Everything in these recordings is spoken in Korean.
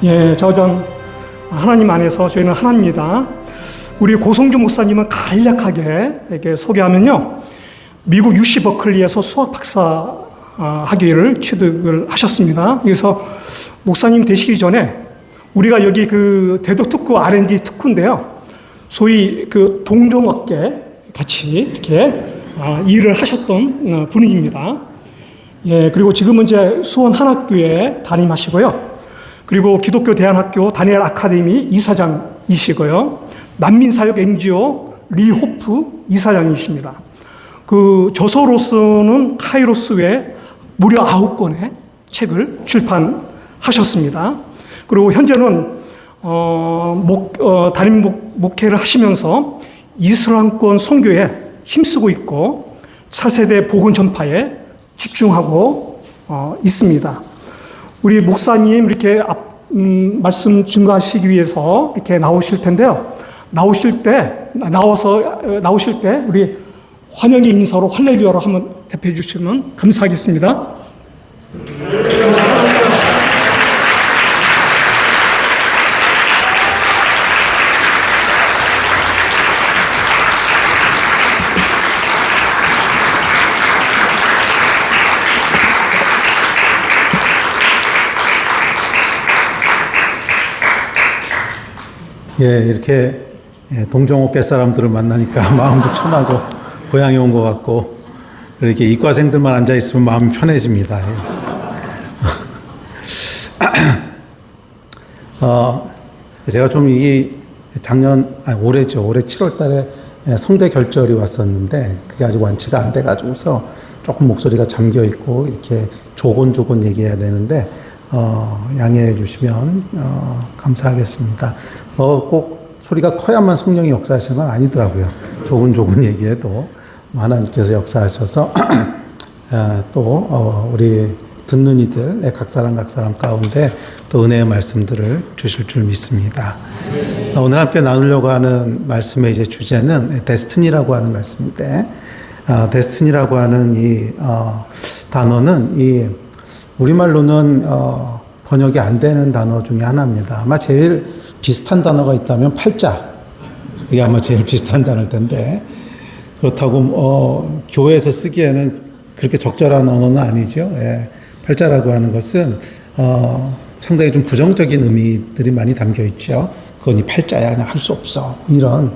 예, 저전 하나님 안에서 저희는 하나입니다. 우리 고성주 목사님은 간략하게 이렇게 소개하면요, 미국 UC 버클리에서 수학 박사 학위를 취득을 하셨습니다. 그래서 목사님 되시기 전에 우리가 여기 그 대도특구 R&D 특구인데요, 소위 그 동종업계 같이 이렇게 일을 하셨던 분입니다. 예, 그리고 지금은 이제 수원 한학교에 담임하시고요. 그리고 기독교 대안학교 다니엘 아카데미 이사장이시고요. 난민사역 NGO 리호프 이사장이십니다. 그 저서로서는 카이로스 외에 무려 9권의 책을 출판하셨습니다. 그리고 현재는 담임 목회를 하시면서 이슬람권 선교에 힘쓰고 있고 차세대 복음 전파에 집중하고 있습니다. 우리 목사님 이렇게 말씀 증거하시기 위해서 이렇게 나오실 텐데요. 나오실 때 우리 환영의 인사로 할렐루야로 한번 대표해 주시면 감사하겠습니다. 예, 이렇게 동종업계 사람들을 만나니까 마음도 편하고 고향에 온 것 같고, 이렇게 이과생들만 앉아 있으면 마음이 편해집니다. 제가 좀 올해 7월 달에 성대 결절이 왔었는데 그게 아직 완치가 안 돼가지고서 조금 목소리가 잠겨 있고 이렇게 조곤조곤 얘기해야 되는데 양해해 주시면 감사하겠습니다. 꼭 소리가 커야만 성령이 역사하시는 건 아니더라고요. 조곤조곤 얘기해도 하나님께서 역사하셔서 또 우리 듣는 이들 각 사람 가운데 또 은혜의 말씀들을 주실 줄 믿습니다. 오늘 함께 나누려고 하는 말씀의 이제 주제는 데스티니라고 하는 말씀인데, 데스티니라고 하는 이 단어는 이 우리말로는 번역이 안 되는 단어 중에 하나입니다. 아마 제일 비슷한 단어가 있다면 팔자. 이게 아마 제일 비슷한 단어일 텐데, 그렇다고 교회에서 쓰기에는 그렇게 적절한 언어는 아니죠. 예. 팔자라고 하는 것은 상당히 좀 부정적인 의미들이 많이 담겨 있죠. 그건 이 팔자야, 그냥 할 수 없어. 이런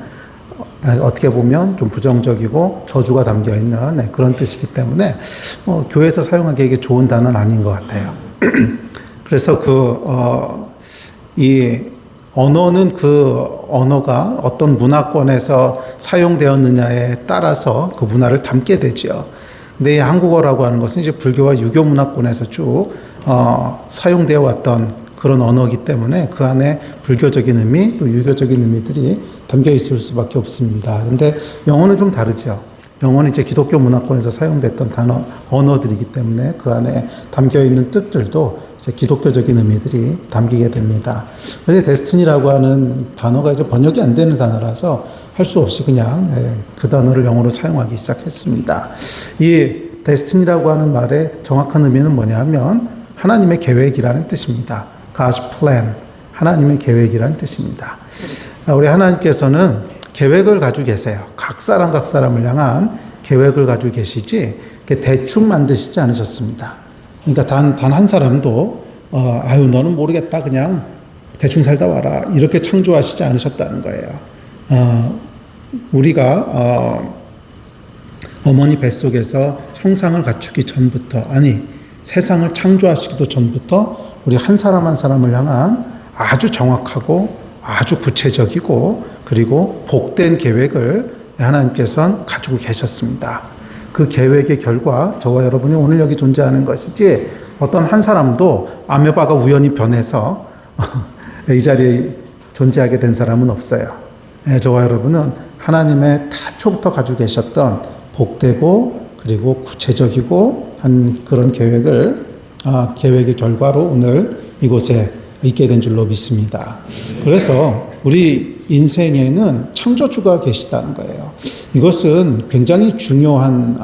어떻게 보면 좀 부정적이고 저주가 담겨 있는 그런 뜻이기 때문에 교회에서 사용하기에 이게 좋은 단어는 아닌 것 같아요. 그래서 이 언어는 그 언어가 어떤 문화권에서 사용되었느냐에 따라서 그 문화를 담게 되죠. 근데 이 한국어라고 하는 것은 이제 불교와 유교 문화권에서 쭉 사용되어 왔던 그런 언어이기 때문에 그 안에 불교적인 의미 또 유교적인 의미들이 담겨 있을 수밖에 없습니다. 근데 영어는 좀 다르죠. 영어는 이제 기독교 문화권에서 사용됐던 언어들이기 때문에 그 안에 담겨 있는 뜻들도 이제 기독교적인 의미들이 담기게 됩니다. 그래서 데스티니라고 하는 단어가 이제 번역이 안 되는 단어라서 할 수 없이 그냥 그 단어를 영어로 사용하기 시작했습니다. 이 데스티니라고 하는 말의 정확한 의미는 뭐냐 하면 하나님의 계획이라는 뜻입니다. God's plan, 하나님의 계획이라는 뜻입니다. 우리 하나님께서는 계획을 가지고 계세요. 각 사람을 향한 계획을 가지고 계시지 대충 만드시지 않으셨습니다. 그러니까 단 한 사람도 너는 모르겠다, 그냥 대충 살다 와라, 이렇게 창조하시지 않으셨다는 거예요. 우리가 어머니 뱃속에서 형상을 갖추기 전부터, 세상을 창조하시기도 전부터 우리 한 사람 한 사람을 향한 아주 정확하고 아주 구체적이고 그리고 복된 계획을 하나님께서는 가지고 계셨습니다. 그 계획의 결과 저와 여러분이 오늘 여기 존재하는 것이지, 어떤 한 사람도 아메바가 우연히 변해서 이 자리에 존재하게 된 사람은 없어요. 저와 여러분은 하나님의 타초부터 가지고 계셨던 복되고 그리고 구체적이고 한 그런 계획의 결과로 오늘 이곳에 있게 된 줄로 믿습니다. 그래서 우리 인생에는 창조주가 계시다는 거예요. 이것은 굉장히 중요한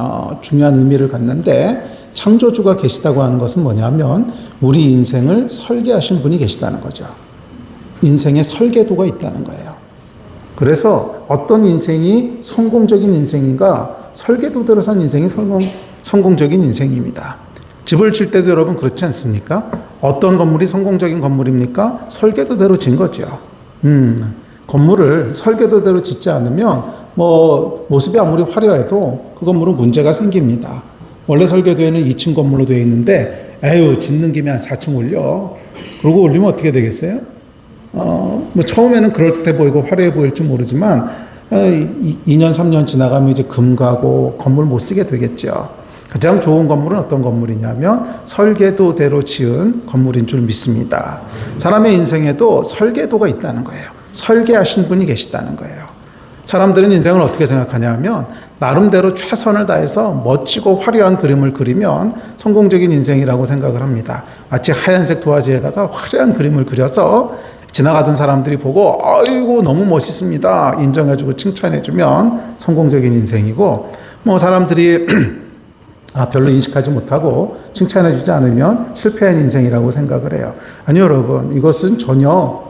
의미를 갖는데, 창조주가 계시다고 하는 것은 뭐냐면 우리 인생을 설계하신 분이 계시다는 거죠. 인생의 설계도가 있다는 거예요. 그래서 어떤 인생이 성공적인 인생인가? 설계도대로 산 인생이 성공적인 인생입니다. 집을 질 때도 여러분 그렇지 않습니까? 어떤 건물이 성공적인 건물입니까? 설계도대로 진 거죠. 건물을 설계도대로 짓지 않으면 뭐 모습이 아무리 화려해도 그 건물은 문제가 생깁니다. 원래 설계도에는 2층 건물로 되어 있는데 에휴 짓는 김에 한 4층 올려. 그러고 올리면 어떻게 되겠어요? 뭐 처음에는 그럴듯해 보이고 화려해 보일지 모르지만 2년 3년 지나가면 이제 금 가고 건물 못 쓰게 되겠죠. 가장 좋은 건물은 어떤 건물이냐면 설계도대로 지은 건물인 줄 믿습니다. 사람의 인생에도 설계도가 있다는 거예요. 설계하신 분이 계시다는 거예요. 사람들은 인생을 어떻게 생각하냐면 나름대로 최선을 다해서 멋지고 화려한 그림을 그리면 성공적인 인생이라고 생각을 합니다. 마치 하얀색 도화지에다가 화려한 그림을 그려서 지나가던 사람들이 보고 아이고 너무 멋있습니다 인정해주고 칭찬해주면 성공적인 인생이고, 뭐 사람들이 별로 인식하지 못하고 칭찬해주지 않으면 실패한 인생이라고 생각을 해요. 아니요 여러분, 이것은 전혀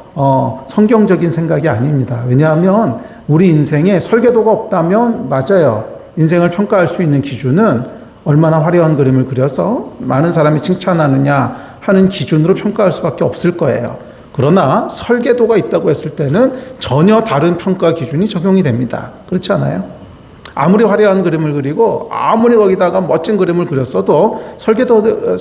성경적인 생각이 아닙니다. 왜냐하면 우리 인생에 설계도가 없다면 맞아요. 인생을 평가할 수 있는 기준은 얼마나 화려한 그림을 그려서 많은 사람이 칭찬하느냐 하는 기준으로 평가할 수밖에 없을 거예요. 그러나 설계도가 있다고 했을 때는 전혀 다른 평가 기준이 적용이 됩니다. 그렇지 않아요? 아무리 화려한 그림을 그리고 아무리 거기다가 멋진 그림을 그렸어도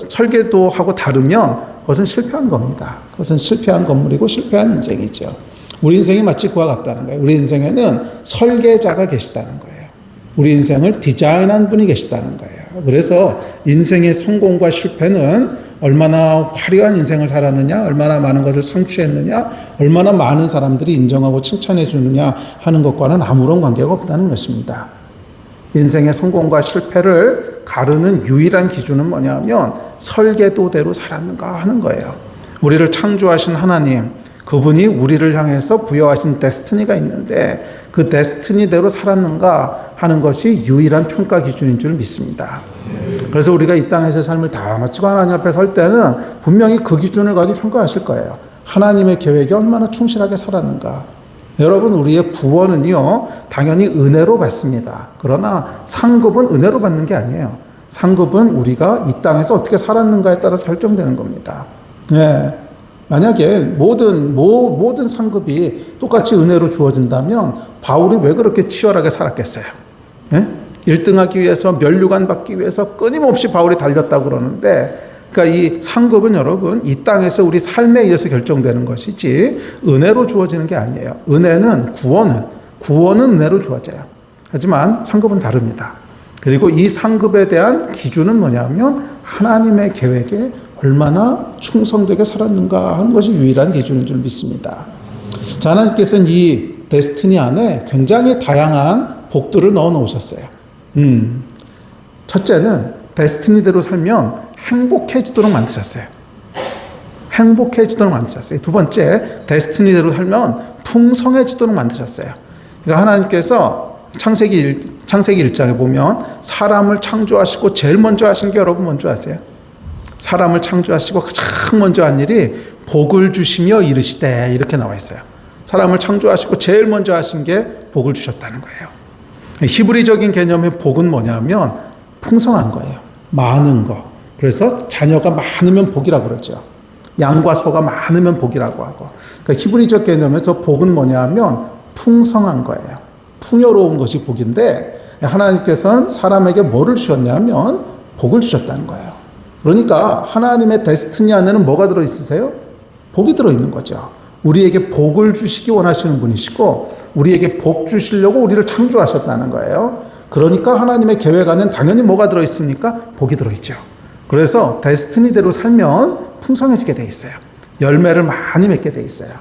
설계도하고 다르면 그것은 실패한 겁니다. 그것은 실패한 건물이고 실패한 인생이죠. 우리 인생이 마치 그와 같다는 거예요. 우리 인생에는 설계자가 계시다는 거예요. 우리 인생을 디자인한 분이 계시다는 거예요. 그래서 인생의 성공과 실패는 얼마나 화려한 인생을 살았느냐, 얼마나 많은 것을 성취했느냐, 얼마나 많은 사람들이 인정하고 칭찬해 주느냐 하는 것과는 아무런 관계가 없다는 것입니다. 인생의 성공과 실패를 가르는 유일한 기준은 뭐냐면 설계도대로 살았는가 하는 거예요. 우리를 창조하신 하나님, 그분이 우리를 향해서 부여하신 데스티니가 있는데 그 데스티니대로 살았는가 하는 것이 유일한 평가 기준인 줄 믿습니다. 그래서 우리가 이 땅에서 삶을 다 마치고 하나님 앞에 설 때는 분명히 그 기준을 가지고 평가하실 거예요. 하나님의 계획에 얼마나 충실하게 살았는가. 여러분, 우리의 구원은요 당연히 은혜로 받습니다. 그러나 상급은 은혜로 받는 게 아니에요. 상급은 우리가 이 땅에서 어떻게 살았는가에 따라서 결정되는 겁니다. 예. 만약에 모든 상급이 똑같이 은혜로 주어진다면 바울이 왜 그렇게 치열하게 살았겠어요? 예? 1등하기 위해서 면류관 받기 위해서 끊임없이 바울이 달렸다고 그러는데, 그러니까 이 상급은 여러분 이 땅에서 우리 삶에 의해서 결정되는 것이지 은혜로 주어지는 게 아니에요. 은혜는 구원은 은혜로 주어져요. 하지만 상급은 다릅니다. 그리고 이 상급에 대한 기준은 뭐냐면 하나님의 계획에 얼마나 충성되게 살았는가 하는 것이 유일한 기준인 줄 믿습니다. 자, 하나님께서는 이 데스티니 안에 굉장히 다양한 복들을 넣어 놓으셨어요. 첫째는 데스티니대로 살면 행복해지도록 만드셨어요. 행복해지도록 만드셨어요. 두 번째, 데스티니대로 살면 풍성해지도록 만드셨어요. 그러니까 하나님께서 창세기 1장에 보면 사람을 창조하시고 제일 먼저 하신 게 여러분 뭔지 아세요? 사람을 창조하시고 가장 먼저 한 일이 복을 주시며 이르시되 이렇게 나와 있어요. 사람을 창조하시고 제일 먼저 하신 게 복을 주셨다는 거예요. 히브리적인 개념의 복은 뭐냐면 풍성한 거예요. 많은 거. 그래서 자녀가 많으면 복이라고 그러죠. 양과 소가 많으면 복이라고 하고. 그러니까 히브리적 개념에서 복은 뭐냐면 풍성한 거예요. 풍요로운 것이 복인데 하나님께서는 사람에게 뭐를 주셨냐면 복을 주셨다는 거예요. 그러니까 하나님의 데스티니 안에는 뭐가 들어있으세요? 복이 들어있는 거죠. 우리에게 복을 주시기 원하시는 분이시고 우리에게 복 주시려고 우리를 창조하셨다는 거예요. 그러니까 하나님의 계획 안에는 당연히 뭐가 들어있습니까? 복이 들어있죠. 그래서 데스티니대로 살면 풍성해지게 돼 있어요. 열매를 많이 맺게 돼 있어요.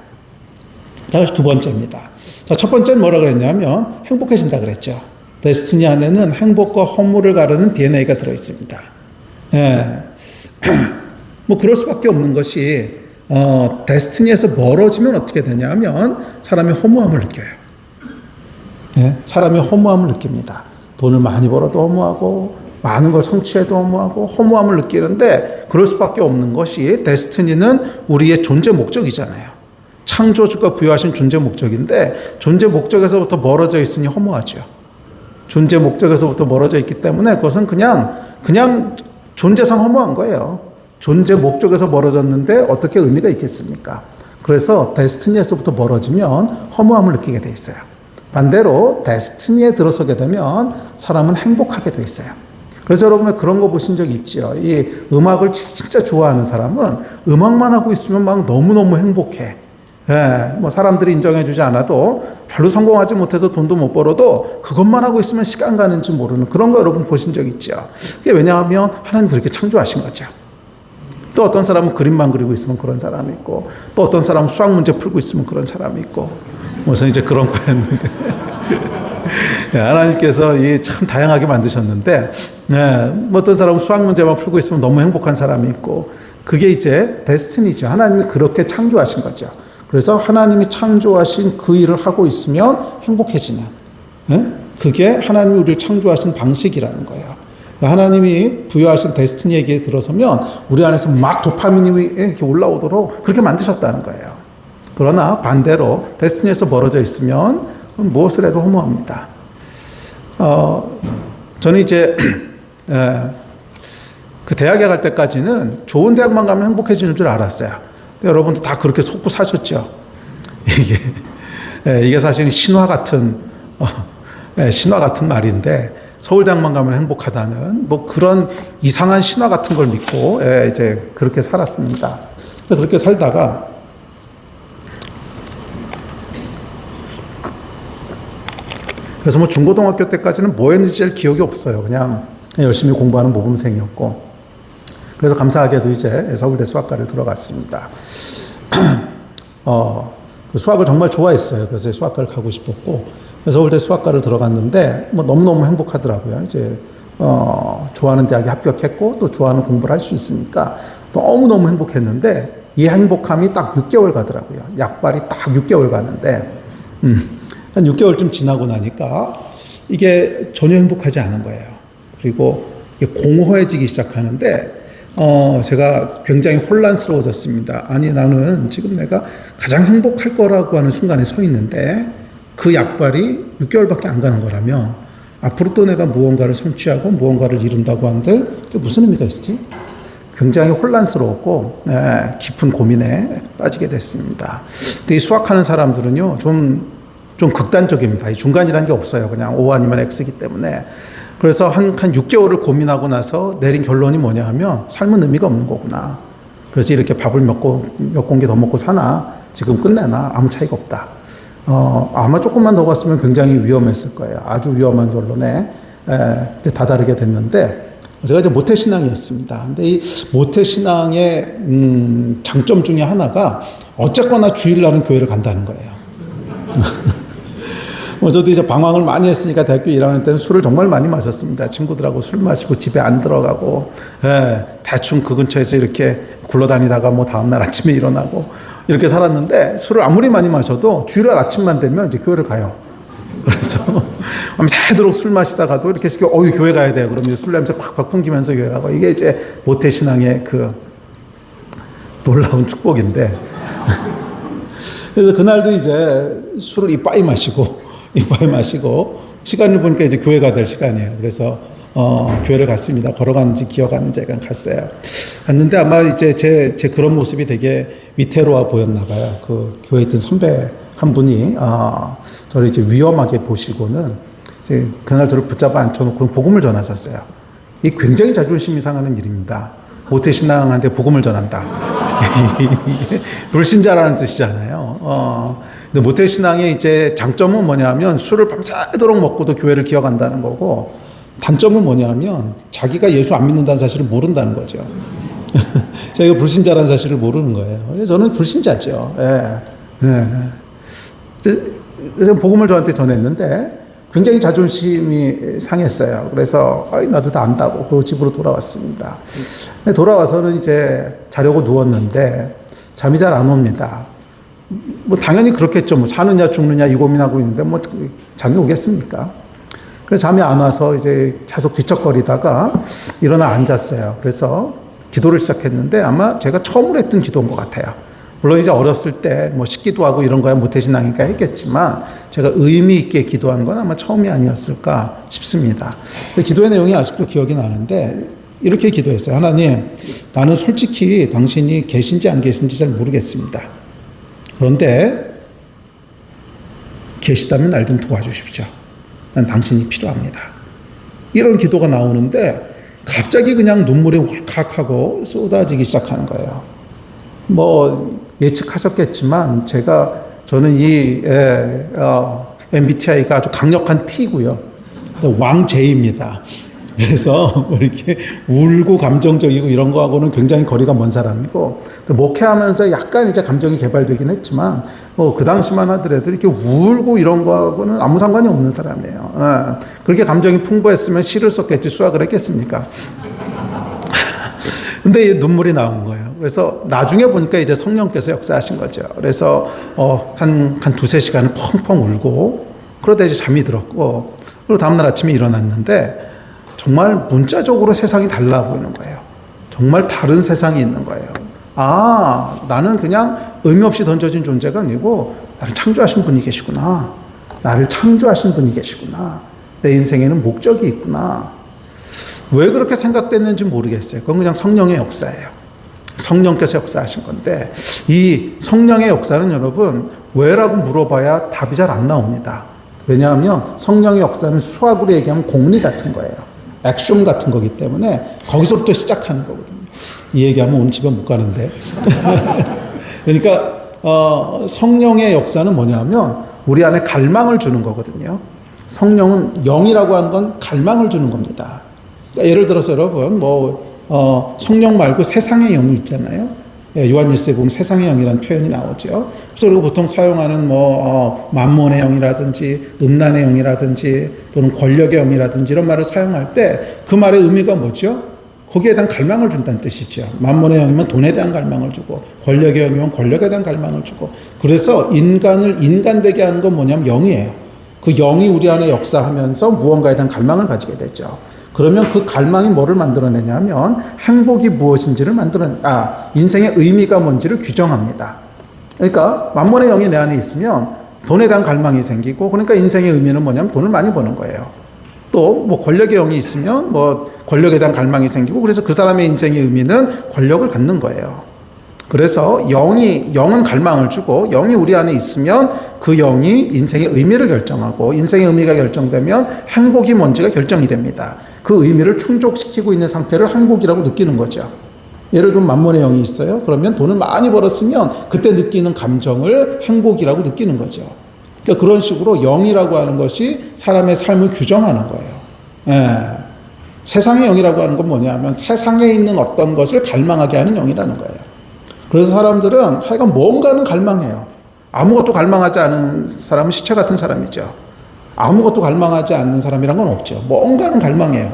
자, 두 번째입니다. 자, 첫 번째는 뭐라 그랬냐면 행복해진다 그랬죠. 데스티니 안에는 행복과 허물을 가르는 DNA가 들어있습니다. 예. 뭐 그럴 수밖에 없는 것이 데스티니에서 멀어지면 어떻게 되냐면 사람이 허무함을 느껴요. 예? 사람이 허무함을 느낍니다. 돈을 많이 벌어도 허무하고 많은 걸 성취해도 허무하고 허무함을 느끼는데 그럴 수밖에 없는 것이 데스티니는 우리의 존재 목적이잖아요. 창조주가 부여하신 존재 목적인데 존재 목적에서부터 멀어져 있으니 허무하죠. 존재 목적에서부터 멀어져 있기 때문에 그것은 그냥 존재상 허무한 거예요. 존재 목적에서 멀어졌는데 어떻게 의미가 있겠습니까? 그래서 데스티니에서부터 멀어지면 허무함을 느끼게 돼 있어요. 반대로 데스티니에 들어서게 되면 사람은 행복하게 돼 있어요. 그래서 여러분 그런 거 보신 적 있죠? 이 음악을 진짜 좋아하는 사람은 음악만 하고 있으면 막 너무너무 행복해. 예, 뭐 사람들이 인정해주지 않아도 별로 성공하지 못해서 돈도 못 벌어도 그것만 하고 있으면 시간 가는지 모르는 그런 거 여러분 보신 적 있죠? 그게 왜냐하면 하나님 그렇게 창조하신 거죠. 또 어떤 사람은 그림만 그리고 있으면 그런 사람이 있고 또 어떤 사람은 수학 문제 풀고 있으면 그런 사람이 있고 저는 이제 그런 거였는데 하나님께서 참 다양하게 만드셨는데 뭐 어떤 사람은 수학 문제만 풀고 있으면 너무 행복한 사람이 있고 그게 이제 데스티니죠. 하나님이 그렇게 창조하신 거죠. 그래서 하나님이 창조하신 그 일을 하고 있으면 행복해지는 그게 하나님이 우리를 창조하신 방식이라는 거예요. 하나님이 부여하신 데스티니 얘기에 들어서면 우리 안에서 막 도파민이 이렇게 올라오도록 그렇게 만드셨다는 거예요. 그러나 반대로 데스티니에서 멀어져 있으면 무엇을 해도 허무합니다. 저는 이제 그 대학에 갈 때까지는 좋은 대학만 가면 행복해지는 줄 알았어요. 여러분도 다 그렇게 속고 사셨죠. 이게 사실 신화 같은 말인데 서울대학만 가면 행복하다는 뭐 그런 이상한 신화 같은 걸 믿고 이제 그렇게 살았습니다. 그렇게 살다가 그래서 뭐 중고등학교 때까지는 뭐 했는지 잘 기억이 없어요. 그냥 열심히 공부하는 모범생이었고 그래서 감사하게도 이제 서울대 수학과를 들어갔습니다. 수학을 정말 좋아했어요. 그래서 수학과를 가고 싶었고 서울대 수학과를 들어갔는데 뭐 너무너무 행복하더라고요. 이제 좋아하는 대학에 합격했고 또 좋아하는 공부를 할 수 있으니까 너무너무 행복했는데 이 행복함이 딱 6개월 가더라고요. 약발이 딱 6개월 가는데 한 6개월쯤 지나고 나니까 이게 전혀 행복하지 않은 거예요. 그리고 이게 공허해지기 시작하는데 제가 굉장히 혼란스러워졌습니다. 아니 나는 지금 내가 가장 행복할 거라고 하는 순간에 서 있는데 그 약발이 6개월밖에 안 가는 거라면 앞으로 또 내가 무언가를 성취하고 무언가를 이룬다고 한들 그게 무슨 의미가 있지? 굉장히 혼란스러웠고 깊은 고민에 빠지게 됐습니다. 근데 이 수학하는 사람들은요 좀 극단적입니다. 이 중간이라는 게 없어요. 그냥 O 아니면 X이기 때문에. 그래서 한 6개월을 고민하고 나서 내린 결론이 뭐냐 하면 삶은 의미가 없는 거구나. 그래서 이렇게 밥을 몇 공기 더 먹고 사나 지금 끝내나 아무 차이가 없다. 아마 조금만 더 갔으면 굉장히 위험했을 거예요. 아주 위험한 결론에 이제 다다르게 됐는데 제가 이제 모태신앙이었습니다. 근데 이 모태신앙의 장점 중에 하나가 어쨌거나 주일날은 교회를 간다는 거예요. 저도 이제 방황을 많이 했으니까 대학교 1학년 때는 술을 정말 많이 마셨습니다. 친구들하고 술 마시고 집에 안 들어가고, 대충 그 근처에서 이렇게 굴러다니다가 뭐 다음날 아침에 일어나고 이렇게 살았는데 술을 아무리 많이 마셔도 주일날 아침만 되면 이제 교회를 가요. 그래서 새도록 술 마시다가도 이렇게 해서 교회 가야 돼요. 그러면 술 냄새 팍팍 풍기면서 교회 가고 이게 이제 모태신앙의 그 놀라운 축복인데 그래서 그날도 이제 술을 이빠이 마시고 시간을 보니까 이제 교회가 될 시간이에요. 그래서 교회를 갔습니다. 걸어갔는지 기억하는지 약간 갔어요. 갔는데 아마 이제 제 그런 모습이 되게 위태로워 보였나 봐요. 그 교회에 있던 선배 한 분이 저를 이제 위험하게 보시고는 이제 그날 저를 붙잡아 앉혀놓고 복음을 전하셨어요. 이 굉장히 자존심이 상하는 일입니다. 모태신앙한테 복음을 전한다. 이게 불신자라는 뜻이잖아요. 근데 모태신앙의 이제 장점은 뭐냐면 술을 밤새도록 먹고도 교회를 기어간다는 거고 단점은 뭐냐면 자기가 예수 안 믿는다는 사실을 모른다는 거죠. 자기가 불신자라는 사실을 모르는 거예요. 저는 불신자죠. 그래서 복음을 저한테 전했는데 굉장히 자존심이 상했어요. 그래서 나도 다 안다고 그리고 집으로 돌아왔습니다. 근데 돌아와서는 이제 자려고 누웠는데 잠이 잘 안 옵니다. 뭐 당연히 그렇겠죠. 뭐 사느냐 죽느냐 이 고민하고 있는데 뭐 잠이 오겠습니까? 그래서 잠이 안 와서 이제 계속 뒤척거리다가 일어나 앉았어요. 그래서 기도를 시작했는데 아마 제가 처음으로 했던 기도인 것 같아요. 물론 이제 어렸을 때 뭐 식기도 하고 이런 거야 모태신앙이니까 했겠지만 제가 의미 있게 기도한 건 아마 처음이 아니었을까 싶습니다. 기도의 내용이 아직도 기억이 나는데 이렇게 기도했어요. 하나님, 나는 솔직히 당신이 계신지 안 계신지 잘 모르겠습니다. 그런데 계시다면 날 좀 도와주십시오. 난 당신이 필요합니다. 이런 기도가 나오는데 갑자기 그냥 눈물이 홀칵하고 쏟아지기 시작하는 거예요. 뭐 예측하셨겠지만 저는 이 MBTI가 아주 강력한 T고요. 왕제입니다. 그래서 이렇게 울고 감정적이고 이런 거하고는 굉장히 거리가 먼 사람이고, 목회하면서 약간 이제 감정이 개발되긴 했지만, 그 당시만 하더라도 이렇게 울고 이런 거하고는 아무 상관이 없는 사람이에요. 그렇게 감정이 풍부했으면 시를 썼겠지, 수학을 했겠습니까? 근데 눈물이 나온 거예요. 그래서 나중에 보니까 이제 성령께서 역사하신 거죠. 그래서 한 두세 시간을 펑펑 울고, 그러다 이제 잠이 들었고, 그리고 다음날 아침에 일어났는데, 정말 문자적으로 세상이 달라 보이는 거예요. 정말 다른 세상이 있는 거예요. 아, 나는 그냥 의미 없이 던져진 존재가 아니고 나를 창조하신 분이 계시구나. 나를 창조하신 분이 계시구나. 내 인생에는 목적이 있구나. 왜 그렇게 생각됐는지 모르겠어요. 그건 그냥 성령의 역사예요. 성령께서 역사하신 건데, 이 성령의 역사는 여러분 왜라고 물어봐야 답이 잘 안 나옵니다. 왜냐하면 성령의 역사는 수학으로 얘기하면 공리 같은 거예요. 액션 같은 거기 때문에 거기서부터 시작하는 거거든요. 이 얘기하면 오늘 집에 못 가는데. 그러니까 성령의 역사는 뭐냐면 우리 안에 갈망을 주는 거거든요. 성령은 영이라고 하는 건 갈망을 주는 겁니다. 그러니까 예를 들어서 여러분 성령 말고 세상의 영이 있잖아요. 요한일서에 보면 세상의 영이라는 표현이 나오죠. 그래서 우리가 보통 사용하는 만몬의 영이라든지 음란의 영이라든지 또는 권력의 영이라든지 이런 말을 사용할 때 그 말의 의미가 뭐죠? 거기에 대한 갈망을 준다는 뜻이죠. 만몬의 영이면 돈에 대한 갈망을 주고, 권력의 영이면 권력에 대한 갈망을 주고, 그래서 인간을 인간되게 하는 건 뭐냐면 영이에요. 그 영이 우리 안에 역사하면서 무언가에 대한 갈망을 가지게 되죠. 그러면 그 갈망이 뭐를 만들어내냐면 행복이 무엇인지를 인생의 의미가 뭔지를 규정합니다. 그러니까 만몬의 영이 내 안에 있으면 돈에 대한 갈망이 생기고, 그러니까 인생의 의미는 뭐냐면 돈을 많이 버는 거예요. 또 권력의 영이 있으면 권력에 대한 갈망이 생기고, 그래서 그 사람의 인생의 의미는 권력을 갖는 거예요. 그래서 영은 갈망을 주고, 영이 우리 안에 있으면 그 영이 인생의 의미를 결정하고, 인생의 의미가 결정되면 행복이 뭔지가 결정이 됩니다. 그 의미를 충족시키고 있는 상태를 행복이라고 느끼는 거죠. 예를 들면 만몬의 영이 있어요. 그러면 돈을 많이 벌었으면 그때 느끼는 감정을 행복이라고 느끼는 거죠. 그러니까 그런 식으로 영이라고 하는 것이 사람의 삶을 규정하는 거예요. 세상의 영이라고 하는 건 뭐냐면 세상에 있는 어떤 것을 갈망하게 하는 영이라는 거예요. 그래서 사람들은 하여간 뭔가는 갈망해요. 아무것도 갈망하지 않은 사람은 시체 같은 사람이죠. 아무것도 갈망하지 않는 사람이란 건 없죠. 뭔가는 갈망해요.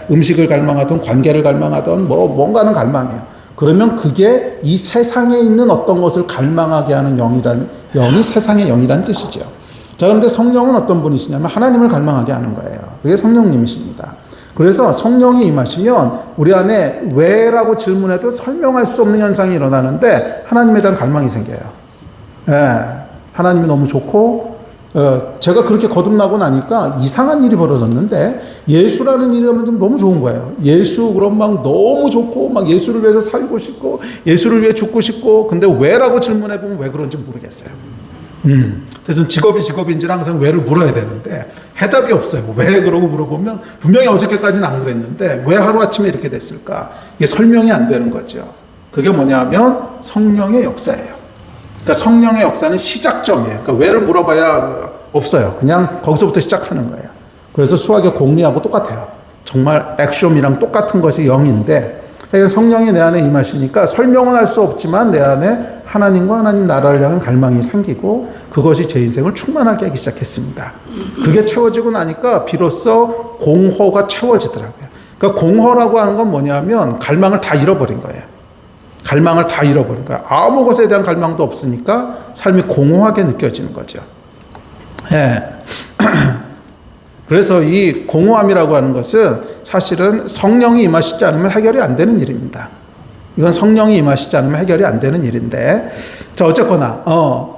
음식을 갈망하든 관계를 갈망하든 뭔가는 갈망해요. 그러면 그게 이 세상에 있는 어떤 것을 갈망하게 하는 영이 세상의 영이라는 뜻이죠. 자, 그런데 성령은 어떤 분이시냐면 하나님을 갈망하게 하는 거예요. 그게 성령님이십니다. 그래서 성령이 임하시면 우리 안에 왜라고 질문해도 설명할 수 없는 현상이 일어나는데 하나님에 대한 갈망이 생겨요. 하나님이 너무 좋고, 제가 그렇게 거듭나고 나니까 이상한 일이 벌어졌는데 예수라는 이름은 좀 너무 좋은 거예요. 예수 그럼 막 너무 좋고 막 예수를 위해서 살고 싶고 예수를 위해 죽고 싶고, 근데 왜라고 질문해 보면 왜 그런지 모르겠어요. 그래서 직업인지는 항상 왜를 물어야 되는데 해답이 없어요. 왜 그러고 물어보면 분명히 어저께까지는 안 그랬는데 왜 하루아침에 이렇게 됐을까? 이게 설명이 안 되는 거죠. 그게 뭐냐면 성령의 역사예요. 그러니까 성령의 역사는 시작점이에요. 그러니까 왜를 물어봐야 없어요. 그냥 거기서부터 시작하는 거예요. 그래서 수학의 공리하고 똑같아요. 정말 액션이랑 똑같은 것이 영인데, 성령이 내 안에 임하시니까 설명은 할 수 없지만 내 안에 하나님과 하나님 나라를 향한 갈망이 생기고, 그것이 제 인생을 충만하게 하기 시작했습니다. 그게 채워지고 나니까 비로소 공허가 채워지더라고요. 그러니까 공허라고 하는 건 뭐냐면 갈망을 다 잃어버린 거예요. 갈망을 다 잃어버린 거예요. 아무 것에 대한 갈망도 없으니까 삶이 공허하게 느껴지는 거죠. 그래서 이 공허함이라고 하는 것은 사실은 성령이 임하시지 않으면 해결이 안 되는 일입니다. 이건 성령이 임하시지 않으면 해결이 안 되는 일인데, 자, 어쨌거나,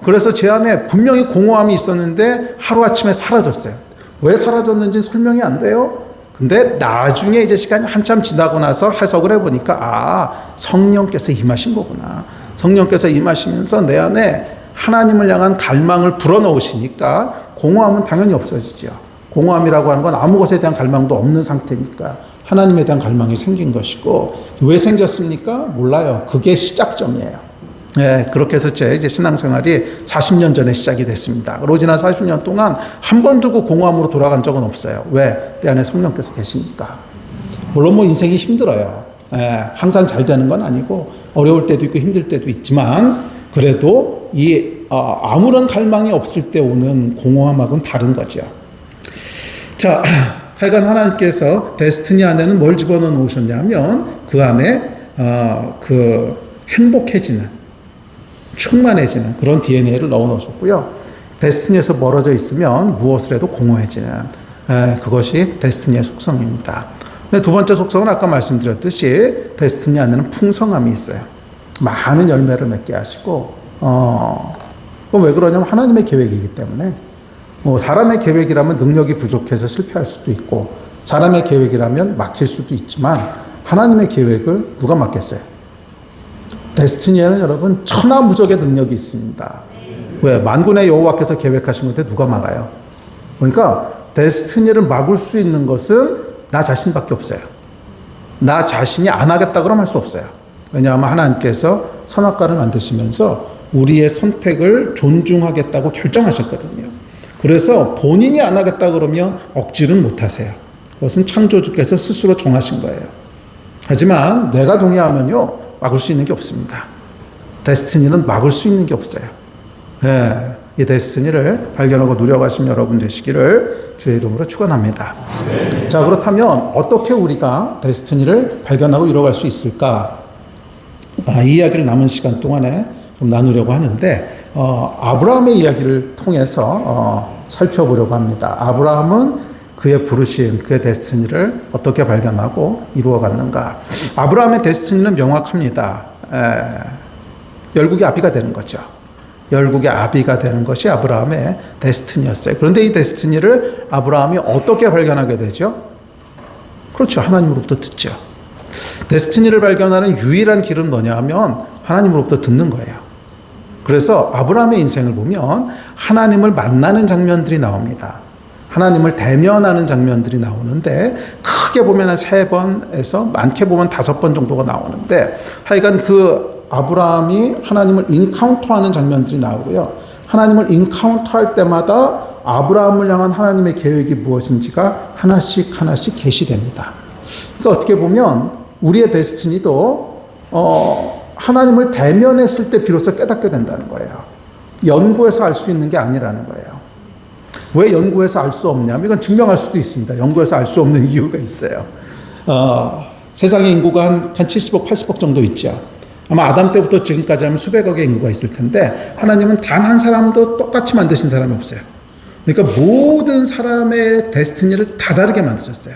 그래서 제 안에 분명히 공허함이 있었는데 하루아침에 사라졌어요. 왜 사라졌는지 설명이 안 돼요. 근데 나중에 이제 시간이 한참 지나고 나서 해석을 해보니까, 성령께서 임하신 거구나. 성령께서 임하시면서 내 안에 하나님을 향한 갈망을 불어넣으시니까 공허함은 당연히 없어지죠. 공허함이라고 하는 건 아무 것에 대한 갈망도 없는 상태니까 하나님에 대한 갈망이 생긴 것이고, 왜 생겼습니까? 몰라요. 그게 시작점이에요. 네, 그렇게 해서 제 이제 신앙생활이 40년 전에 시작이 됐습니다. 그리고 지난 40년 동안 한 번도 그 공허함으로 돌아간 적은 없어요. 왜? 내 안에 성령께서 계시니까. 물론 뭐 인생이 힘들어요. 네, 항상 잘 되는 건 아니고 어려울 때도 있고 힘들 때도 있지만, 그래도 아무런 갈망이 없을 때 오는 공허함하고는 다른 거죠. 자, 하여간 하나님께서 데스티니 안에는 뭘 집어넣어 놓으셨냐면 그 안에 그 행복해지는, 충만해지는 그런 DNA를 넣어 놓으셨고요. 데스티니에서 멀어져 있으면 무엇을 해도 공허해지는, 그것이 데스티니의 속성입니다. 근데 두 번째 속성은 아까 말씀드렸듯이 데스티니 안에는 풍성함이 있어요. 많은 열매를 맺게 하시고, 그럼 왜 그러냐면 하나님의 계획이기 때문에. 사람의 계획이라면 능력이 부족해서 실패할 수도 있고, 사람의 계획이라면 막힐 수도 있지만, 하나님의 계획을 누가 막겠어요? 데스티니에는 여러분 천하무적의 능력이 있습니다. 왜? 만군의 여호와께서 계획하신 건데 누가 막아요? 그러니까 데스티니를 막을 수 있는 것은 나 자신밖에 없어요. 나 자신이 안 하겠다 그러면 할 수 없어요. 왜냐하면 하나님께서 선악과를 만드시면서 우리의 선택을 존중하겠다고 결정하셨거든요. 그래서 본인이 안 하겠다 그러면 억지는 못 하세요. 그것은 창조주께서 스스로 정하신 거예요. 하지만 내가 동의하면요, 막을 수 있는 게 없습니다. 데스티니는 막을 수 있는 게 없어요. 네, 이 데스티니를 발견하고 누려가신 여러분 되시기를 주의 이름으로 축원합니다. 자, 그렇다면 어떻게 우리가 데스티니를 발견하고 이뤄갈 수 있을까? 이 이야기를 남은 시간 동안에 좀 나누려고 하는데, 아브라함의 이야기를 통해서 살펴보려고 합니다. 아브라함은 그의 부르심, 그의 데스티니를 어떻게 발견하고 이루어갔는가. 아브라함의 데스티니는 명확합니다. 열국의 아비가 되는 거죠. 열국의 아비가 되는 것이 아브라함의 데스티니였어요. 그런데 이 데스티니를 아브라함이 어떻게 발견하게 되죠? 그렇죠. 하나님으로부터 듣죠. 데스티니를 발견하는 유일한 길은 뭐냐 하면 하나님으로부터 듣는 거예요. 그래서 아브라함의 인생을 보면 하나님을 만나는 장면들이 나옵니다. 하나님을 대면하는 장면들이 나오는데, 크게 보면 한 3번에서 많게 보면 5번 정도가 나오는데, 하여간 그 아브라함이 하나님을 인카운터하는 장면들이 나오고요. 하나님을 인카운터할 때마다 아브라함을 향한 하나님의 계획이 무엇인지가 하나씩 하나씩 계시됩니다. 그러니까 어떻게 보면 우리의 데스티니도 하나님을 대면했을 때 비로소 깨닫게 된다는 거예요. 연구해서 알 수 있는 게 아니라는 거예요. 왜 연구해서 알 수 없냐면, 이건 증명할 수도 있습니다. 연구해서 알 수 없는 이유가 있어요. 세상의 인구가 한 70억, 80억 정도 있죠. 아마 아담 때부터 지금까지 하면 수백억의 인구가 있을 텐데, 하나님은 단 한 사람도 똑같이 만드신 사람이 없어요. 그러니까 모든 사람의 데스티니를 다 다르게 만드셨어요.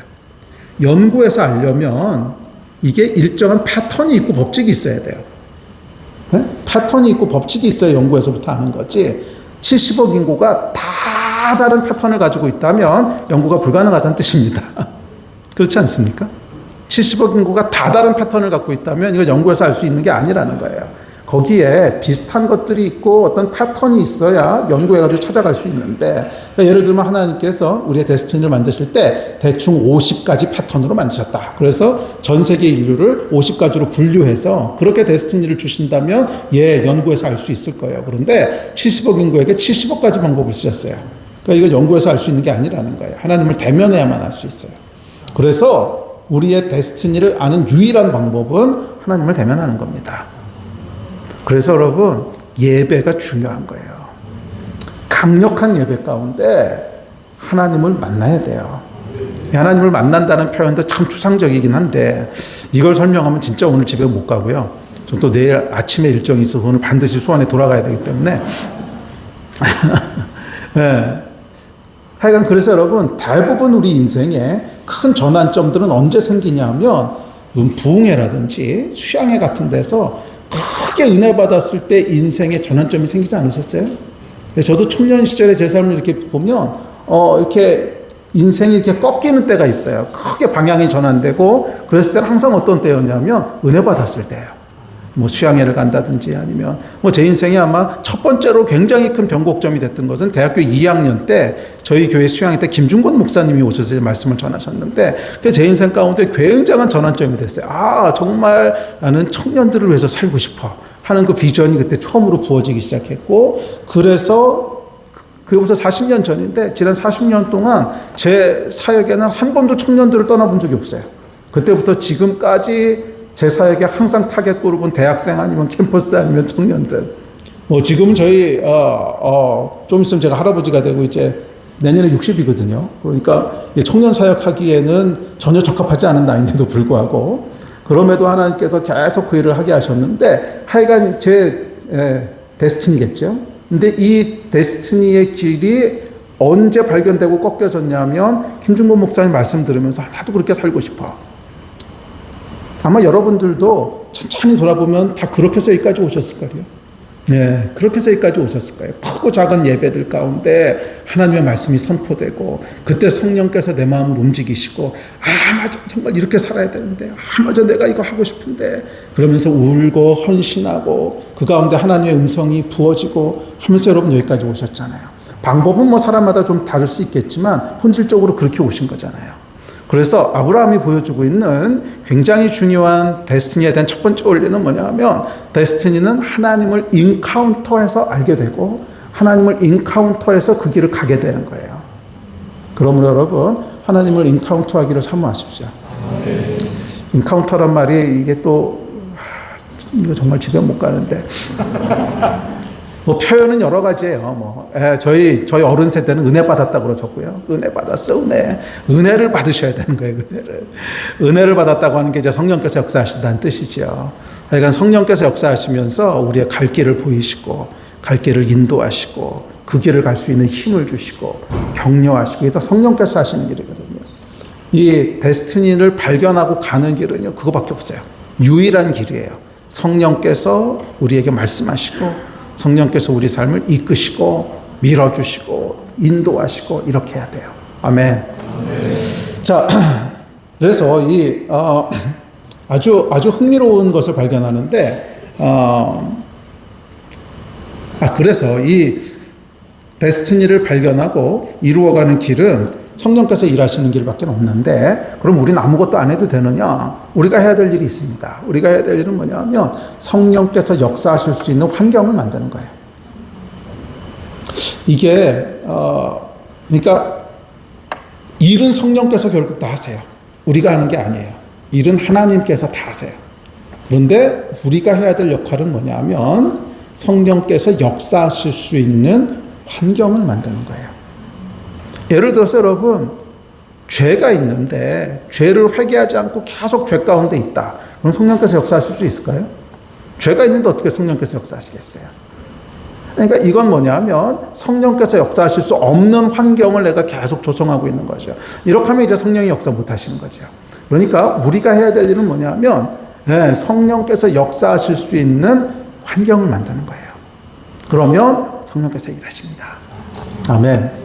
연구해서 알려면 이게 일정한 패턴이 있고 법칙이 있어야 돼요. 네? 패턴이 있고 법칙이 있어야 연구에서부터 아는 거지. 70억 인구가 다 다른 패턴을 가지고 있다면 연구가 불가능하다는 뜻입니다. 그렇지 않습니까? 70억 인구가 다 다른 패턴을 갖고 있다면 이거 연구해서 알 수 있는 게 아니라는 거예요. 거기에 비슷한 것들이 있고 어떤 패턴이 있어야 연구해가지고 찾아갈 수 있는데, 그러니까 예를 들면 하나님께서 우리의 데스티니를 만드실 때 대충 50가지 패턴으로 만드셨다. 그래서 전 세계 인류를 50가지로 분류해서 그렇게 데스티니를 주신다면 연구해서 알 수 있을 거예요. 그런데 70억 인구에게 70억가지 방법을 쓰셨어요. 그러니까 이건 연구해서 알 수 있는 게 아니라는 거예요. 하나님을 대면해야만 알 수 있어요. 그래서 우리의 데스티니를 아는 유일한 방법은 하나님을 대면하는 겁니다. 그래서 여러분, 예배가 중요한 거예요. 강력한 예배 가운데 하나님을 만나야 돼요. 하나님을 만난다는 표현도 참 추상적이긴 한데, 이걸 설명하면 진짜 오늘 집에 못 가고요. 전 또 내일 아침에 일정이 있어서 오늘 반드시 수원에 돌아가야 되기 때문에. 네. 하여간 그래서 여러분 대부분 우리 인생에 큰 전환점들은 언제 생기냐면 부흥회라든지 수양회 같은 데서 크게 은혜 받았을 때 인생의 전환점이 생기지 않으셨어요? 저도 청년 시절에 제 삶을 이렇게 보면 이렇게 인생이 이렇게 꺾이는 때가 있어요. 크게 방향이 전환되고 그랬을 때는 항상 어떤 때였냐면 은혜 받았을 때예요. 뭐 수양회를 간다든지 아니면 뭐 제 인생에 아마 첫 번째로 굉장히 큰 변곡점이 됐던 것은 대학교 2학년 때 저희 교회 수양회 때 김중권 목사님이 오셔서 말씀을 전하셨는데 제 인생 가운데 굉장한 전환점이 됐어요. 아, 정말 나는 청년들을 위해서 살고 싶어 하는 그 비전이 그때 처음으로 부어지기 시작했고, 그래서 그거부터 40년 전인데 지난 40년 동안 제 사역에는 한 번도 청년들을 떠나본 적이 없어요. 그때부터 지금까지 제 사역에 항상 타겟 그룹은 대학생 아니면 캠퍼스 아니면 청년들. 뭐 지금은 저희 좀 있으면 제가 할아버지가 되고 이제 내년에 60이거든요. 그러니까 청년 사역하기에는 전혀 적합하지 않은 나이인데도 불구하고 그럼에도 하나님께서 계속 그 일을 하게 하셨는데 하여간 제 데스티니겠죠. 근데 이 데스티니의 길이 언제 발견되고 꺾여졌냐면 김중곤 목사님 말씀 들으면서 나도 그렇게 살고 싶어. 아마 여러분들도 천천히 돌아보면 다 그렇게 해서 여기까지 오셨을 거예요. 네, 그렇게 해서 여기까지 오셨을 거예요. 크고 작은 예배들 가운데 하나님의 말씀이 선포되고 그때 성령께서 내 마음을 움직이시고 맞아, 정말 이렇게 살아야 되는데 맞아, 내가 이거 하고 싶은데 그러면서 울고 헌신하고 그 가운데 하나님의 음성이 부어지고 하면서 여러분 여기까지 오셨잖아요. 방법은 뭐 사람마다 좀 다를 수 있겠지만 본질적으로 그렇게 오신 거잖아요. 그래서 아브라함이 보여주고 있는 굉장히 중요한 데스티니에 대한 첫 번째 원리는 뭐냐면 데스티니는 하나님을 인카운터해서 알게 되고 하나님을 인카운터해서 그 길을 가게 되는 거예요. 그러므로 여러분 하나님을 인카운터하기를 사모하십시오. 인카운터란 말이 이게 또 이거 정말 집에 못 가는데 뭐 표현은 여러 가지예요. 저희 어른 세대는 은혜 받았다 그러셨고요. 은혜 받았어, 은혜를 받으셔야 되는 거예요. 은혜를 받았다고 하는 게 이제 성령께서 역사하신다는 뜻이죠. 그러니까 성령께서 역사하시면서 우리의 갈 길을 보이시고 갈 길을 인도하시고 그 길을 갈 수 있는 힘을 주시고 격려하시고 이게 다 성령께서 하시는 일이거든요. 이 데스티니를 발견하고 가는 길은요 그거밖에 없어요. 유일한 길이에요. 성령께서 우리에게 말씀하시고 성령께서 우리 삶을 이끄시고 밀어주시고 인도하시고 이렇게 해야 돼요. 아멘. 자, 그래서 이 아주 흥미로운 것을 발견하는데 그래서 이 데스티니를 발견하고 이루어가는 길은 성령께서 일하시는 길밖에 없는데 그럼 우리는 아무것도 안 해도 되느냐? 우리가 해야 될 일이 있습니다. 우리가 해야 될 일은 뭐냐면 성령께서 역사하실 수 있는 환경을 만드는 거예요. 이게 그러니까 일은 성령께서 결국 다 하세요. 우리가 하는 게 아니에요. 일은 하나님께서 다 하세요. 그런데 우리가 해야 될 역할은 뭐냐면 성령께서 역사하실 수 있는 환경을 만드는 거예요. 예를 들어서 여러분 죄가 있는데 죄를 회개하지 않고 계속 죄 가운데 있다. 그럼 성령께서 역사하실 수 있을까요? 죄가 있는데 어떻게 성령께서 역사하시겠어요? 그러니까 이건 뭐냐면 성령께서 역사하실 수 없는 환경을 내가 계속 조성하고 있는 거죠. 이렇게 하면 이제 성령이 역사 못 하시는 거죠. 그러니까 우리가 해야 될 일은 뭐냐면 성령께서 역사하실 수 있는 환경을 만드는 거예요. 그러면 성령께서 일하십니다. 아멘.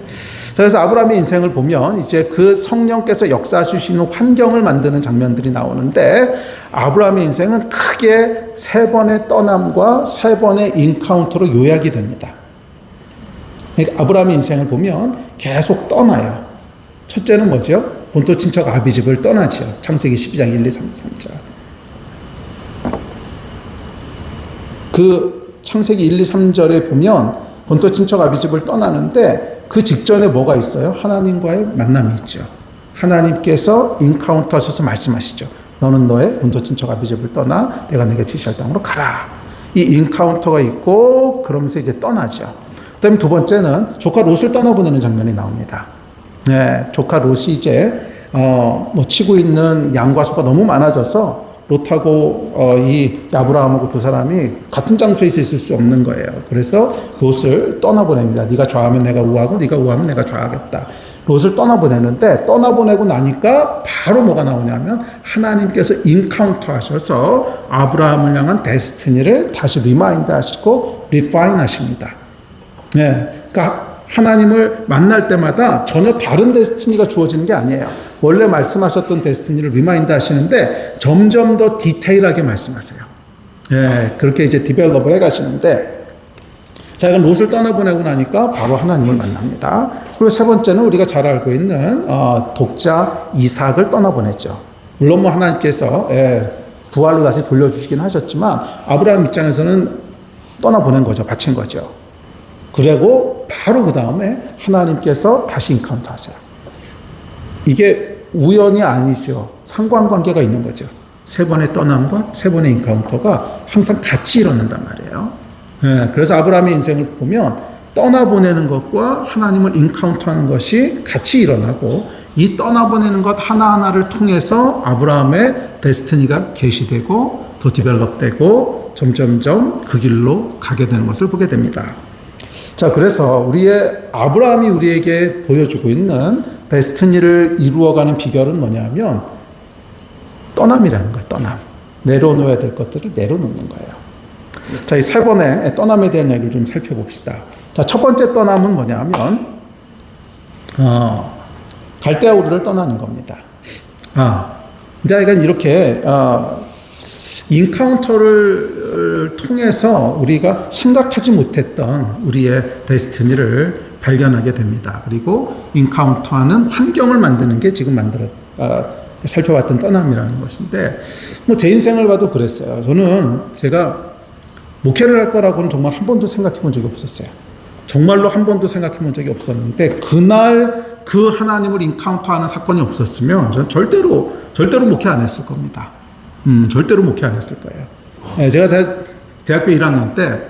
그래서 아브라함의 인생을 보면 이제 그 성령께서 역사하실 수 있는 환경을 만드는 장면들이 나오는데 아브라함의 인생은 크게 3번의 떠남과 3번의 인카운터로 요약이 됩니다. 그러니까 아브라함의 인생을 보면 계속 떠나요. 첫째는 뭐죠? 본토 친척 아비집을 떠나죠. 창세기 12장 1, 2, 3, 3절. 그 창세기 1, 2, 3절에 보면 본토 친척 아비집을 떠나는데 그 직전에 뭐가 있어요? 하나님과의 만남이 있죠. 하나님께서 인카운터 하셔서 말씀하시죠. 너는 너의 본토 친척 아비집을 떠나 내가 내게 지시할 땅으로 가라. 이 인카운터가 있고 그러면서 이제 떠나죠. 그다음에 두 번째는 조카 롯을 떠나보내는 장면이 나옵니다. 네, 조카 롯이 이제 치고 있는 양과 소가 너무 많아져서 롯하고 이 아브라함하고 두 사람이 같은 장소에 있을 수 없는 거예요. 그래서 롯을 떠나보냅니다. 네가 좌하면 내가 우하고 네가 우하면 내가 좌하겠다. 롯을 떠나보내는데 떠나보내고 나니까 바로 뭐가 나오냐면 하나님께서 인카운터 하셔서 아브라함을 향한 데스티니를 다시 리마인드 하시고 리파인 하십니다. 네, 그러니까 하나님을 만날 때마다 전혀 다른 데스티니가 주어지는 게 아니에요. 원래 말씀하셨던 데스티니를 리마인드 하시는데 점점 더 디테일하게 말씀하세요. 예, 그렇게 이제 디벨롭을 해가시는데 자, 이건 롯을 떠나보내고 나니까 바로 하나님을 만납니다. 그리고 세 번째는 우리가 잘 알고 있는 독자 이삭을 떠나보냈죠. 물론 뭐 하나님께서 부활로 다시 돌려주시긴 하셨지만 아브라함 입장에서는 떠나보낸 거죠. 바친 거죠. 그리고 바로 그 다음에 하나님께서 다시 인카운터 하세요. 이게 우연이 아니죠. 상관관계가 있는 거죠. 세 번의 떠남과 세 번의 인카운터가 항상 같이 일어난단 말이에요. 네, 그래서 아브라함의 인생을 보면 떠나보내는 것과 하나님을 인카운터하는 것이 같이 일어나고 이 떠나보내는 것 하나하나를 통해서 아브라함의 데스티니가 계시되고 더 디벨롭되고 점점점 그 길로 가게 되는 것을 보게 됩니다. 자, 그래서 아브라함이 우리에게 보여주고 있는 데스티니를 이루어가는 비결은 뭐냐면 떠남이라는 거예요. 떠남. 내려놓아야 될 것들을 내려놓는 거예요. 자, 이 세 번의 떠남에 대한 이야기를 좀 살펴봅시다. 자, 첫 번째 떠남은 뭐냐면 갈대아 우르를 떠나는 겁니다. 근데 이건 이렇게 인카운터를 통해서 우리가 생각하지 못했던 우리의 데스티니를 발견하게 됩니다. 그리고 인카운터하는 환경을 만드는 게 지금 살펴봤던 떠남이라는 것인데, 뭐 제 인생을 봐도 그랬어요. 제가 목회를 할 거라고는 정말 한 번도 생각해 본 적이 없었어요. 정말로 한 번도 생각해 본 적이 없었는데, 그날 그 하나님을 인카운터하는 사건이 없었으면 저는 절대로 목회 안 했을 겁니다. 절대로 목회 안 했을 거예요. 네, 제가 대학교 1학년 때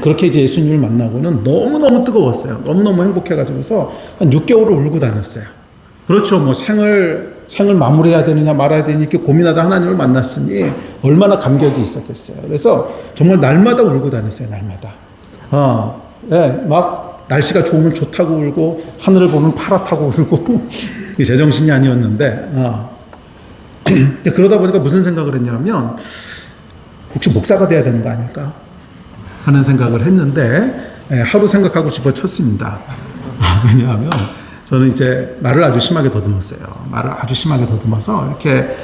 그렇게 이제 예수님을 만나고는 너무너무 뜨거웠어요. 너무너무 행복해가지고서 한 6개월을 울고 다녔어요. 그렇죠. 뭐 생을 마무리해야 되느냐 말아야 되느냐 이렇게 고민하다 하나님을 만났으니 얼마나 감격이 있었겠어요. 그래서 정말 날마다 울고 다녔어요. 날마다. 막 날씨가 좋으면 좋다고 울고 하늘을 보면 파랗다고 울고 제정신이 아니었는데 그러다 보니까 무슨 생각을 했냐면 혹시 목사가 돼야 되는 거 아닐까 하는 생각을 했는데 하루 생각하고 집어쳤습니다. 왜냐하면 저는 이제 말을 아주 심하게 더듬었어요. 말을 아주 심하게 더듬어서 이렇게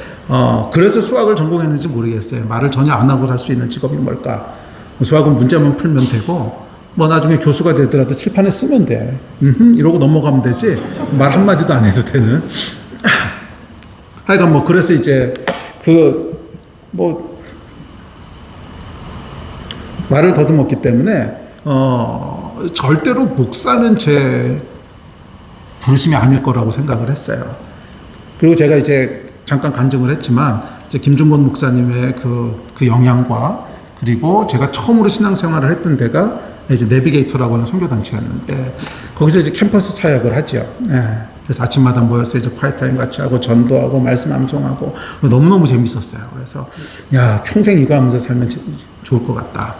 그래서 수학을 전공했는지 모르겠어요. 말을 전혀 안 하고 살 수 있는 직업이 뭘까? 수학은 문제만 풀면 되고 뭐 나중에 교수가 되더라도 칠판에 쓰면 돼. 이러고 넘어가면 되지. 말 한마디도 안 해도 되는. 하여간 뭐 그래서 이제 말을 더듬었기 때문에 절대로 목사는 제 부르심이 아닐 거라고 생각을 했어요. 그리고 제가 이제 잠깐 간증을 했지만 이제 김중건 목사님의 그 영향과 그리고 제가 처음으로 신앙생활을 했던 데가 이제 내비게이터라고 하는 선교단체였는데 거기서 이제 캠퍼스 사역을 하죠. 그래서 아침마다 모여서 이제 콰이타임 같이 하고 전도하고 말씀 암송하고 너무너무 재밌었어요. 그래서 야, 평생 이거 하면서 살면 좋을 것 같다.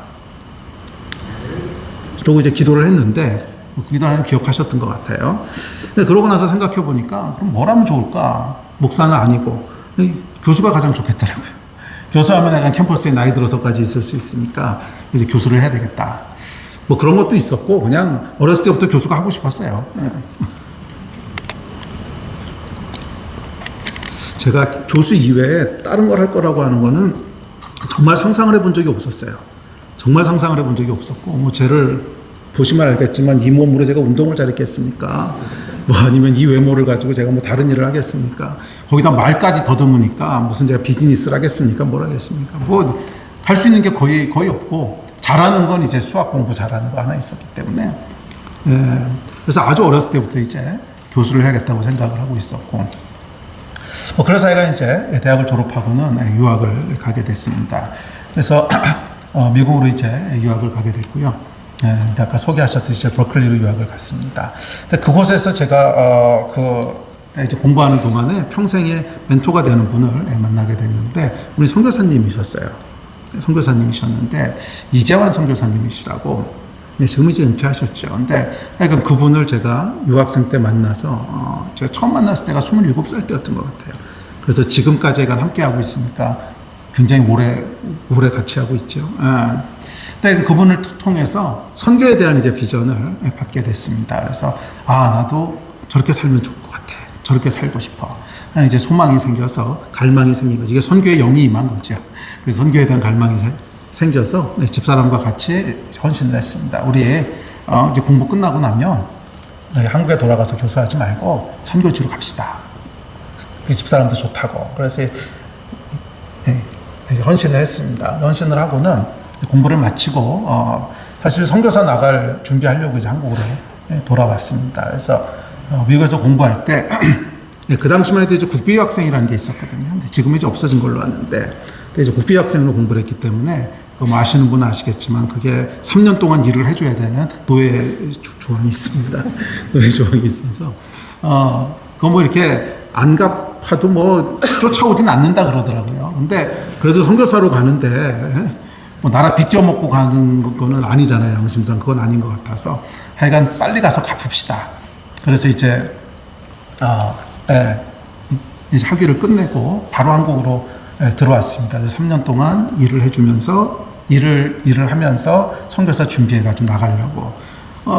그러고 이제 기도를 했는데 기도하는 기억하셨던 것 같아요. 근데 그러고 나서 생각해 보니까 그럼 뭘 하면 좋을까? 목사는 아니고 교수가 가장 좋겠더라고요. 교수하면 약간 캠퍼스에 나이 들어서까지 있을 수 있으니까 이제 교수를 해야 되겠다. 뭐 그런 것도 있었고 그냥 어렸을 때부터 교수가 하고 싶었어요. 제가 교수 이외에 다른 걸 할 거라고 하는 거는 정말 상상을 해본 적이 없었어요. 정말 상상을 해본 적이 없었고 뭐 쟤를 보시면 알겠지만 이 몸으로 제가 운동을 잘했겠습니까? 뭐 아니면 이 외모를 가지고 제가 뭐 다른 일을 하겠습니까? 거기다 말까지 더듬으니까 무슨 제가 비즈니스를 하겠습니까? 뭘 하겠습니까? 뭐 할 수 있는 게 거의 없고 잘하는 건 이제 수학 공부 잘하는 거 하나 있었기 때문에 그래서 아주 어렸을 때부터 이제 교수를 해야겠다고 생각을 하고 있었고 그래서 제가 이제 대학을 졸업하고는 유학을 가게 됐습니다. 그래서 미국으로 이제 유학을 가게 됐고요. 아까 소개하셨듯이 브로클리로 유학을 갔습니다. 근데 그곳에서 제가 이제 공부하는 동안에 평생의 멘토가 되는 분을 만나게 됐는데 우리 선교사님이셨어요. 선교사님이셨는데 이재환 선교사님이시라고 지금 이제 은퇴하셨죠. 근데 하여간 그분을 제가 유학생 때 만나서 제가 처음 만났을 때가 27살 때였던 것 같아요. 그래서 지금까지 함께하고 있으니까 굉장히 오래 같이 하고 있죠. 근데 그분을 통해서 선교에 대한 이제 비전을 받게 됐습니다. 그래서 나도 저렇게 살면 좋을 것 같아. 저렇게 살고 싶어. 하는 이제 소망이 생겨서 갈망이 생긴 거죠. 이게 선교의 영이 임한 거죠. 그래서 선교에 대한 갈망이 생겨서 집사람과 같이 헌신을 했습니다. 우리 이제 공부 끝나고 나면 한국에 돌아가서 교수하지 말고 선교지로 갑시다. 집사람도 좋다고. 그래서 헌신을 했습니다. 헌신을 하고는 공부를 마치고 사실 선교사 나갈 준비하려고 이제 한국으로 돌아왔습니다. 그래서 미국에서 공부할 때 그 당시만 해도 이제 국비유학생이라는 게 있었거든요. 근데 지금 이제 없어진 걸로 아는데 이제 국비유학생으로 공부를 했기 때문에 뭐 아시는 분은 아시겠지만 그게 3년 동안 일을 해줘야 되는 노예 조항이 있습니다. 노예 조항이 있어서 그거 뭐 이렇게 안 갚아도 뭐 쫓아오진 않는다 그러더라고요. 근데 그래도 선교사로 가는데 뭐 나라 빚져먹고 가는 거는 아니잖아요. 양심상 그건 아닌 것 같아서 하여간 빨리 가서 갚읍시다. 그래서 이제 이제 학위를 끝내고 바로 한국으로 들어왔습니다. 그래서 3년 동안 일을 해주면서 일을 하면서 선교사 준비해가지고 나가려고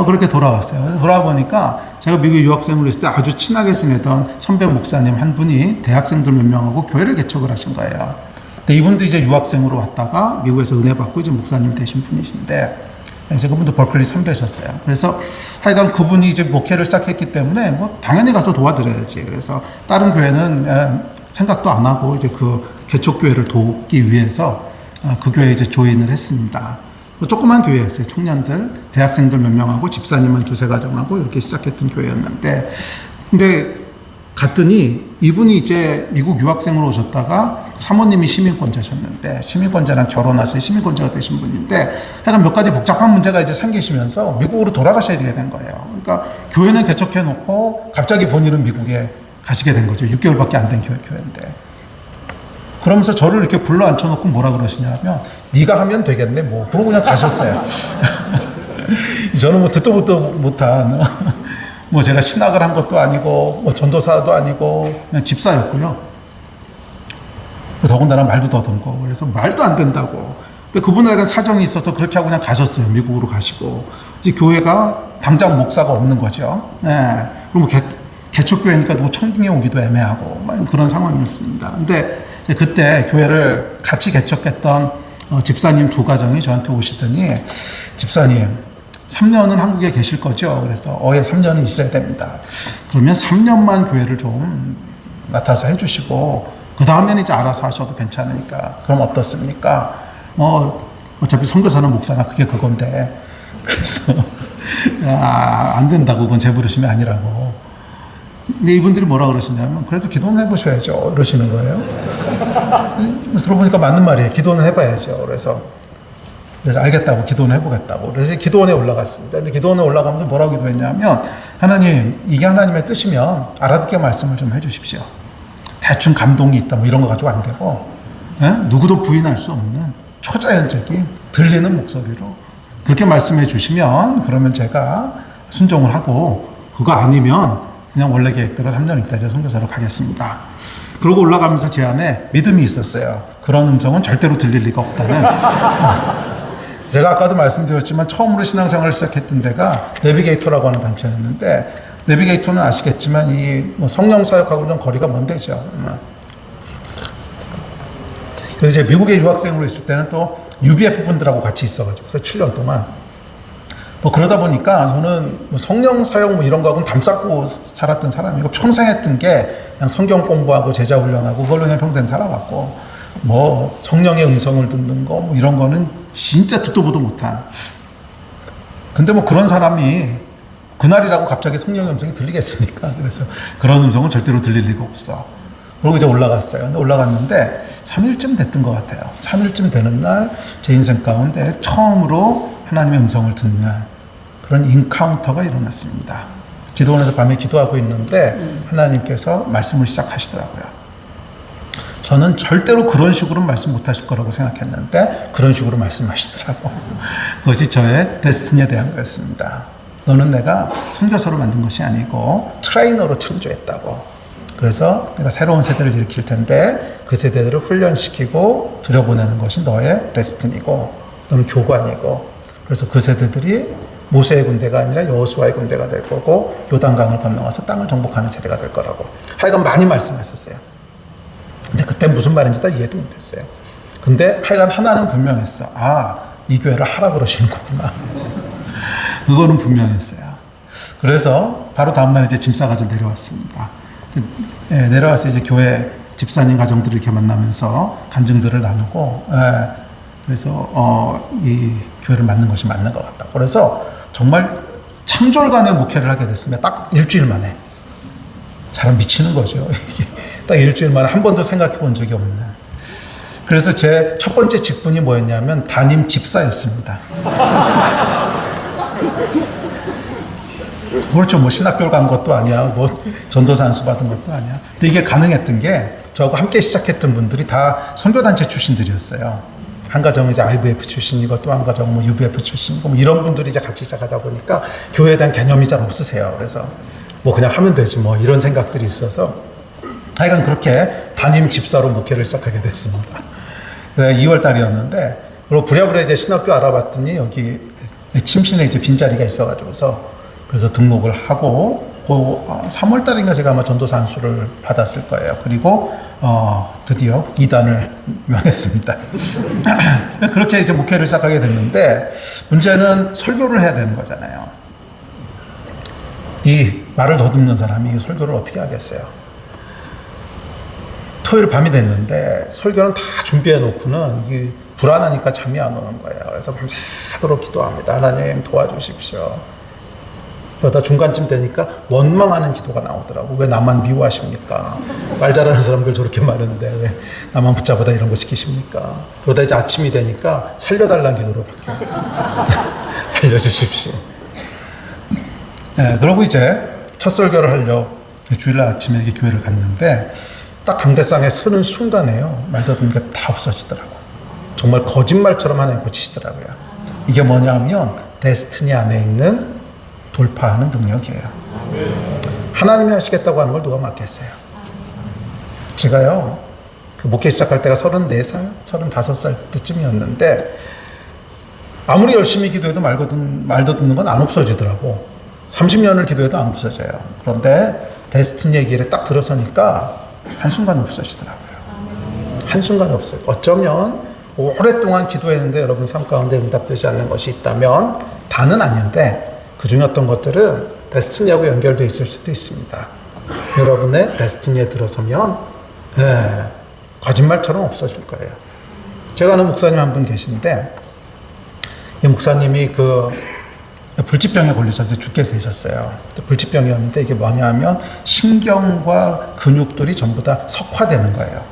그렇게 돌아왔어요. 돌아와 보니까 제가 미국 유학생으로 있을 때 아주 친하게 지내던 선배 목사님 한 분이 대학생들 몇 명하고 교회를 개척을 하신 거예요. 근데 이분도 이제 유학생으로 왔다가 미국에서 은혜 받고 이제 목사님 되신 분이신데 이제 그분도 버클리 선배셨어요. 그래서 하여간 그분이 이제 목회를 시작했기 때문에 뭐 당연히 가서 도와드려야지. 그래서 다른 교회는 생각도 안 하고 이제 그 개척교회를 돕기 위해서 그 교회에 이제 조인을 했습니다. 조그만 교회였어요. 청년들, 대학생들 몇 명하고 집사님만 두세 가정하고 이렇게 시작했던 교회였는데, 근데 갔더니 이분이 이제 미국 유학생으로 오셨다가 사모님이 시민권자셨는데, 시민권자랑 결혼하신 시민권자가 되신 분인데, 약간 몇 가지 복잡한 문제가 이제 생기시면서 미국으로 돌아가셔야 되게 된 거예요. 그러니까 교회는 개척해놓고 갑자기 본인은 미국에 가시게 된 거죠. 6개월밖에 안 된 교회인데. 그러면서 저를 이렇게 불러 앉혀놓고 뭐라 그러시냐면, 네가 하면 되겠네, 뭐. 그러고 그냥 가셨어요. 저는 뭐 듣도 못한, 뭐 제가 신학을 한 것도 아니고, 뭐 전도사도 아니고, 그냥 집사였고요. 더군다나 말도 더듬고, 그래서 말도 안 된다고. 근데 그분에 대한 사정이 있어서 그렇게 하고 그냥 가셨어요. 미국으로 가시고. 이제 교회가 당장 목사가 없는 거죠. 네. 그리고 개척교회니까 누구 청중에 오기도 애매하고, 그런 상황이었습니다. 근데 그때 교회를 같이 개척했던 집사님 두 가정이 저한테 오시더니, 집사님, 3년은 한국에 계실 거죠? 그래서 3년은 있어야 됩니다. 그러면 3년만 교회를 좀 맡아서 해주시고, 그 다음엔 이제 알아서 하셔도 괜찮으니까, 그럼 어떻습니까? 어차피 선교사나 목사나 그게 그건데, 그래서 안 된다고, 그건 제 부르심이 아니라고. 근데 이분들이 뭐라 그러시냐면, 그래도 기도는 해보셔야죠, 이러시는 거예요. 들어보니까 맞는 말이에요. 기도는 해봐야죠. 그래서 알겠다고, 기도는 해보겠다고. 그래서 기도원에 올라갔습니다. 근데 기도원에 올라가면서 뭐라고 기도했냐면, 하나님, 이게 하나님의 뜻이면 알아듣게 말씀을 좀 해주십시오. 대충 감동이 있다, 뭐 이런 거 가지고 안 되고, 누구도 부인할 수 없는 초자연적인 들리는 목소리로 그렇게 말씀해 주시면, 그러면 제가 순종을 하고, 그거 아니면 그냥 원래 계획대로 3년 있다 이제 선교사로 가겠습니다. 그러고 올라가면서 제 안에 믿음이 있었어요. 그런 음성은 절대로 들릴 리가 없다는. 제가 아까도 말씀드렸지만 처음으로 신앙생활을 시작했던 데가 내비게이터라고 하는 단체였는데, 내비게이터는 아시겠지만 이 성령 사역하고 좀 거리가 먼 데죠. 그래서 이제 미국에 유학생으로 있을 때는 또 UBF 분들하고 같이 있어가지고, 그래서 7년 동안 그러다 보니까 저는 성령 사역 이런 거하고는 담쌓고 살았던 사람이고, 평생 했던 게 그냥 성경 공부하고 제자 훈련하고 그걸로 그냥 평생 살아왔고, 성령의 음성을 듣는 거 이런 거는 진짜 듣도 보도 못한. 근데 그런 사람이 그날이라고 갑자기 성령의 음성이 들리겠습니까? 그래서 그런 음성은 절대로 들릴 리가 없어. 그리고 이제 올라갔어요. 근데 올라갔는데 3일쯤 됐던 것 같아요. 3일쯤 되는 날 제 인생 가운데 처음으로 하나님의 음성을 듣는 그런 인카운터가 일어났습니다. 기도원에서 밤에 기도하고 있는데 하나님께서 말씀을 시작하시더라고요. 저는 절대로 그런 식으로 말씀 못 하실 거라고 생각했는데 그런 식으로 말씀하시더라고. 그것이 저의 데스티니에 대한 거였습니다. 너는 내가 선교사로 만든 것이 아니고 트레이너로 창조했다고. 그래서 내가 새로운 세대를 일으킬 텐데 그 세대들을 훈련시키고 들여보내는 것이 너의 데스티니고 너는 교관이고, 그래서 그 세대들이 모세의 군대가 아니라 여호수아의 군대가 될 거고 요단강을 건너가서 땅을 정복하는 세대가 될 거라고 하여간 많이 말씀하셨어요. 근데 그때 무슨 말인지 다 이해도 못했어요. 근데 하여간 하나는 분명했어. 아, 이 교회를 하라 그러시는 거구나. 그거는 분명했어요. 그래서 바로 다음날 이제 짐 싸가지고 내려왔습니다. 내려와서 이제 교회 집사님 가정들을 이렇게 만나면서 간증들을 나누고, 그래서 이 교회를 맡는 것이 맞는 것 같다. 그래서 정말 창졸간의 목회를 하게 됐습니다. 딱 일주일 만에. 사람 미치는 거죠. 딱 일주일 만에 한 번도 생각해 본 적이 없는. 그래서 제 첫 번째 직분이 뭐였냐면 담임 집사였습니다. 그렇죠. 뭐 신학교를 간 것도 아니야. 뭐 전도사 안수 받은 것도 아니야. 근데 이게 가능했던 게 저하고 함께 시작했던 분들이 다 선교단체 출신들이었어요. 한 가정은 이제 IVF 출신이고 또 한 가정은 뭐 UVF 출신이고 뭐 이런 분들이 이제 같이 시작하다 보니까 교회에 대한 개념이 잘 없으세요. 그래서 뭐 그냥 하면 되지 뭐 이런 생각들이 있어서 하여간 그렇게 담임 집사로 목회를 시작하게 됐습니다. 2월 달이었는데, 그리고 부랴부랴 이제 신학교 알아봤더니 여기 침신에 이제 빈자리가 있어가지고서 그래서 등록을 하고, 그 3월 달인가 제가 아마 전도사 안수를 받았을 거예요. 그리고 드디어 2단을 면했습니다. 그렇게 이제 목회를 시작하게 됐는데, 문제는 설교를 해야 되는 거잖아요. 이 말을 더듬는 사람이 이 설교를 어떻게 하겠어요? 토요일 밤이 됐는데 설교는 다 준비해 놓고는 이게 불안하니까 잠이 안 오는 거예요. 그래서 밤새도록 기도합니다. 하나님 도와주십시오. 그러다 중간쯤 되니까 원망하는 기도가 나오더라고. 왜 나만 미워하십니까? 말 잘하는 사람들 저렇게 많은데 왜 나만 붙잡아다 이런 거 시키십니까? 그러다 이제 아침이 되니까 살려달라는 기도로 바뀌어요. 알려주십시오. 네, 그러고 이제 첫 설교를 하려 주일날 아침에 이렇게 교회를 갔는데 딱 강대상에 서는 순간에요. 말 듣는 게 다 없어지더라고. 정말 거짓말처럼 하나님 고치시더라고요. 이게 뭐냐 하면 데스티니 안에 있는 돌파하는 능력이에요. 하나님이 하시겠다고 하는 걸 누가 막겠어요? 제가요, 그 목회 시작할 때가 34살, 35살 때쯤이었는데 아무리 열심히 기도해도 말 듣는 건 안 없어지더라고. 30년을 기도해도 안 없어져요. 그런데 데스티니의 길에 딱 들어서니까 한순간 없어지더라고요. 한순간 없어요. 어쩌면 오랫동안 기도했는데 여러분 삶 가운데 응답되지 않는 것이 있다면 다는 아닌데 그 중에 어떤 것들은 데스티니하고 연결되어 있을 수도 있습니다. 여러분의 데스티니에 들어서면 거짓말처럼 없어질 거예요. 제가 아는 목사님 한 분 계신데 이 목사님이 그 불치병에 걸리셔서 죽게 되셨어요. 불치병이었는데 이게 뭐냐 하면 신경과 근육들이 전부 다 석화되는 거예요.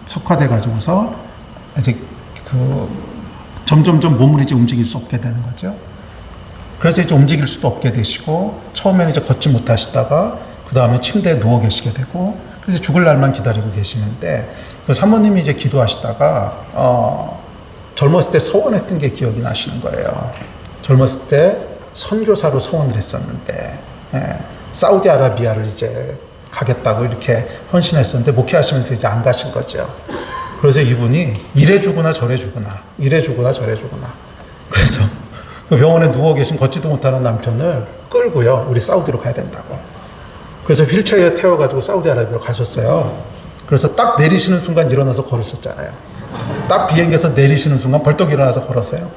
석화돼 가지고서 이제 그 점점점 몸을 이제 움직일 수 없게 되는 거죠. 그래서 이제 움직일 수도 없게 되시고 처음에는 이제 걷지 못하시다가 그 다음에 침대에 누워 계시게 되고 그래서 죽을 날만 기다리고 계시는데 그 사모님이 이제 기도하시다가 젊었을 때 소원했던 게 기억이 나시는 거예요. 젊었을 때 선교사로 소원을 했었는데 사우디아라비아를 이제 가겠다고 이렇게 헌신했었는데 목회하시면서 이제 안 가신 거죠. 그래서 이분이 이래 주구나 저래 주구나 이래 주구나 저래 주구나 그래서 그 병원에 누워 계신 걷지도 못하는 남편을 끌고요 우리 사우디로 가야 된다고. 그래서 휠체어에 태워가지고 사우디아라비아로 가셨어요. 그래서 딱 내리시는 순간 일어나서 걸으셨잖아요. 딱 비행기에서 내리시는 순간 벌떡 일어나서 걸었어요.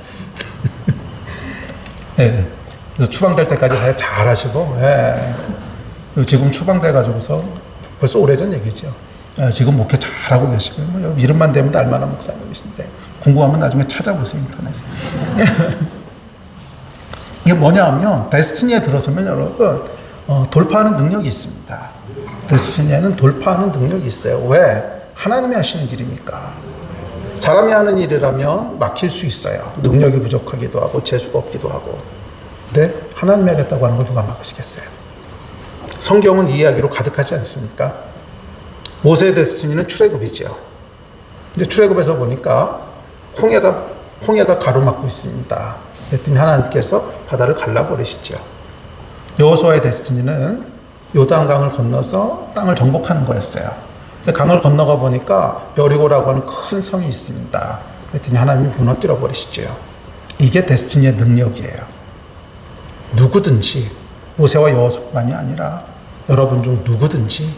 네. 그래서 추방될 때까지 사역 잘 하시고, 지금 추방돼가지고서 벌써 오래전 얘기죠. 지금 목회 잘하고 계시고요. 뭐 여러분 이름만 대면 알만한 목사님이신데, 궁금하면 나중에 찾아보세요, 인터넷에. 이게 뭐냐 하면, 데스티니에 들어서면 여러분, 돌파하는 능력이 있습니다. 데스티니에는 돌파하는 능력이 있어요. 왜? 하나님이 하시는 일이니까. 사람이 하는 일이라면 막힐 수 있어요. 능력이 부족하기도 하고 재수가 없기도 하고. 근데 하나님이 하겠다고 하는 걸 누가 막으시겠어요? 성경은 이 이야기로 가득하지 않습니까? 모세의 데스티니는 출애굽이죠. 근데 출애굽에서 보니까 홍해가 가로막고 있습니다. 그랬더니 하나님께서 바다를 갈라버리시죠. 여호수아의 데스티니는 요단강을 건너서 땅을 정복하는 거였어요. 근데 강을 건너가 보니까 여리고라고 하는 큰 성이 있습니다. 그랬더니 하나님이 무너뜨려 버리시죠. 이게 데스티니의 능력이에요. 누구든지 모세와 여호수아만이 아니라 여러분 중 누구든지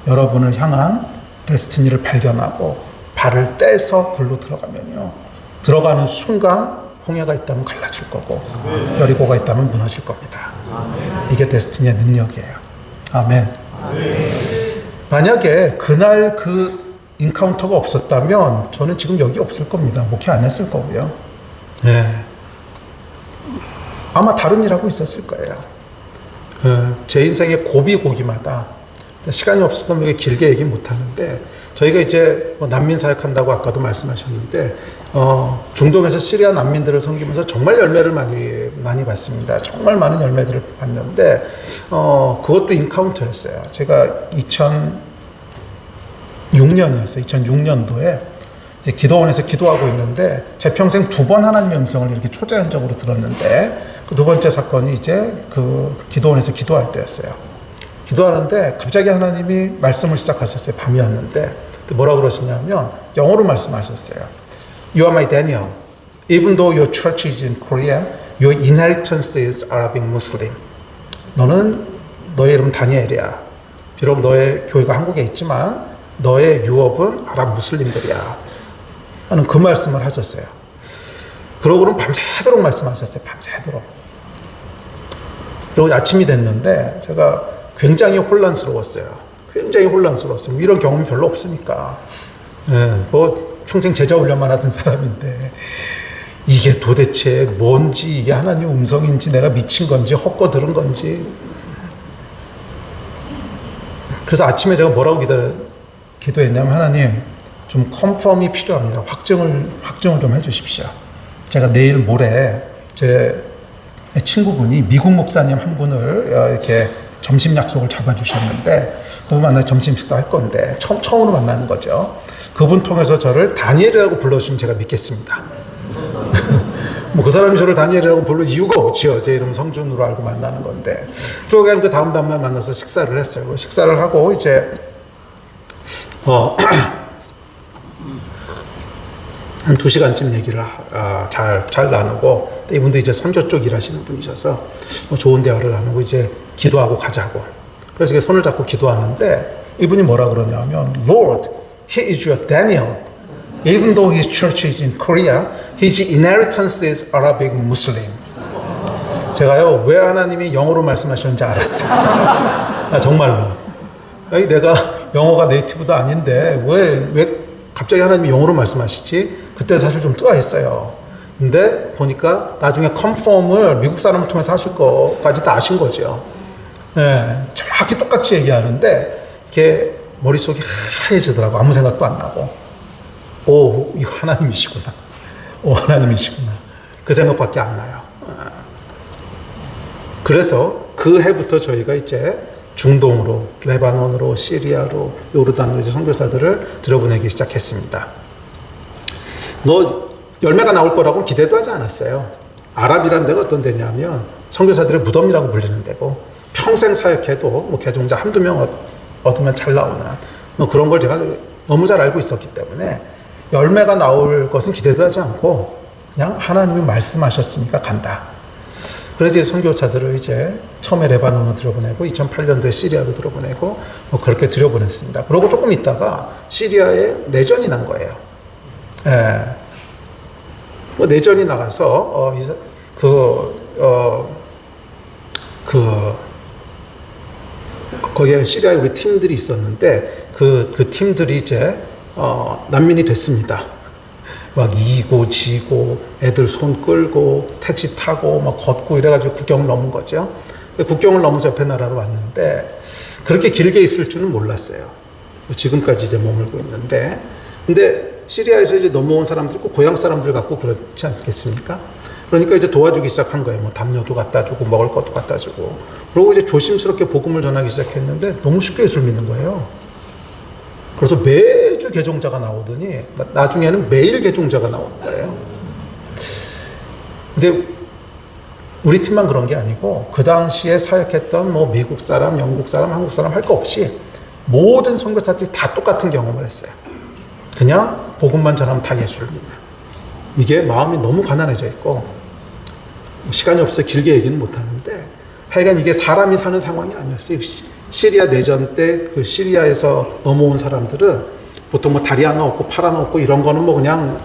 여러분을 향한 데스티니를 발견하고 발을 떼서 불로 들어가면요, 들어가는 순간 홍해가 있다면 갈라질 거고 여리고가 있다면 무너질 겁니다. 이게 데스티니의 능력이에요. 아멘. 만약에 그날 그 인카운터가 없었다면 저는 지금 여기 없을 겁니다. 목회 안 했을 거고요. 네. 아마 다른 일 하고 있었을 거예요. 제 인생의 고비고기마다 시간이 없어서 너무 길게 얘기 못 하는데, 저희가 이제 난민 사역한다고 아까도 말씀하셨는데, 중동에서 시리아 난민들을 섬기면서 정말 열매를 많이 받습니다. 정말 많은 열매들을 받는데, 그것도 인카운터였어요. 제가 2006년도에 기도원에서 기도하고 있는데, 제 평생 2번 하나님의 음성을 이렇게 초자연적으로 들었는데, 그 2번째 사건이 이제 그 기도원에서 기도할 때였어요. 기도하는데 갑자기 하나님이 말씀을 시작하셨어요. 밤이었는데 뭐라고 그러시냐면 영어로 말씀하셨어요. You are my Daniel. Even though your church is in Korea, your inheritance is Arabic Muslim. 너는 너의 이름 다니엘이야. 비록 너의 교회가 한국에 있지만 너의 유업은 아랍 무슬림들이야. 하는 그 말씀을 하셨어요. 그러고는 밤새도록 말씀하셨어요. 밤새도록. 그리고 아침이 됐는데 제가 굉장히 혼란스러웠어요. 이런 경험이 별로 없으니까. 평생 제자 훈련만 하던 사람인데 이게 도대체 뭔지, 이게 하나님 음성인지 내가 미친 건지 헛거 들은 건지. 그래서 아침에 제가 뭐라고 기도했냐면, 하나님 좀 컨펌이 필요합니다. 확정을 좀 해주십시오. 제가 내일 모레 제 친구분이 미국 목사님 한 분을 이렇게 점심 약속을 잡아주셨는데, 그분 만나서 점심 식사할 건데 처음으로 만나는 거죠. 그분 통해서 저를 다니엘이라고 불러주시면 제가 믿겠습니다. 뭐 그 사람이 저를 다니엘이라고 부를 이유가 없죠. 제 이름 성준으로 알고 만나는 건데. 그러고 그 다음날 만나서 식사를 했어요. 식사를 하고 이제 한 2시간쯤 얘기를 잘 나누고, 이분도 이제 선교 쪽 일하시는 분이셔서 좋은 대화를 나누고 이제 기도하고 가자고. 그래서 손을 잡고 기도하는데 이분이 뭐라 그러냐면, Lord, he is your Daniel. Even though his church is in Korea, his inheritance is Arabic Muslim. 제가요, 왜 하나님이 영어로 말씀하셨는지 알았어요. 정말로. 아니, 내가 영어가 네이티브도 아닌데 왜 갑자기 하나님이 영어로 말씀하시지? 그때 사실 좀 뜨아했어요. 근데 보니까 나중에 컨펌을 미국 사람을 통해서 하실 거까지 다 아신 거죠. 네, 정확히 똑같이 얘기하는데 이렇게 머릿속이 하얘지더라고. 아무 생각도 안 나고. 오, 이거 하나님이시구나. 그 생각밖에 안 나요. 그래서 그 해부터 저희가 이제 중동으로, 레바논으로, 시리아로, 요르단으로 이제 선교사들을 들여보내기 시작했습니다. 열매가 나올 거라고 기대도 하지 않았어요. 아랍이란 데가 어떤 데냐면 선교사들의 무덤이라고 불리는 데고, 평생 사역해도 개종자 한두 명 얻으면 잘 나오는 그런 걸 제가 너무 잘 알고 있었기 때문에 열매가 나올 것은 기대도 하지 않고 그냥 하나님이 말씀하셨으니까 간다. 그래서 이제 선교사들을 이제 처음에 레바논으로 들여보내고 2008년도에 시리아로 들여보내고 그렇게 들여보냈습니다. 그러고 조금 있다가 시리아에 내전이 난 거예요. 내전이 나가서 거기에 시리아에 우리 팀들이 있었는데 그 팀들이 이제 난민이 됐습니다. 막 이고 지고 애들 손 끌고 택시 타고 막 걷고 이래가지고 국경을 넘은 거죠. 국경을 넘어서 옆에 나라로 왔는데 그렇게 길게 있을 줄은 몰랐어요. 지금까지 이제 머물고 있는데, 근데 시리아에서 이제 넘어온 사람들 있고 고향 사람들 갖고 그렇지 않겠습니까? 그러니까 이제 도와주기 시작한 거예요. 뭐 담요도 갖다 주고 먹을 것도 갖다 주고. 그리고 이제 조심스럽게 복음을 전하기 시작했는데 너무 쉽게 예수를 믿는 거예요. 그래서 매주 매주 개종자가 나오더니 나중에는 매일 개종자가 나오는 거예요. 근데 우리 팀만 그런 게 아니고 그 당시에 사역했던 뭐 미국 사람, 영국 사람, 한국 사람 할 거 없이 모든 선교사들이 다 똑같은 경험을 했어요. 그냥 복음만 전하면 다 예수를 믿는. 이게 마음이 너무 가난해져 있고 시간이 없어서 길게 얘기는 못하는데 하여간 이게 사람이 사는 상황이 아니었어요. 시리아 내전 때 그 시리아에서 넘어온 사람들은 보통 뭐 다리 하나 없고 팔 하나 없고 이런 거는 뭐 그냥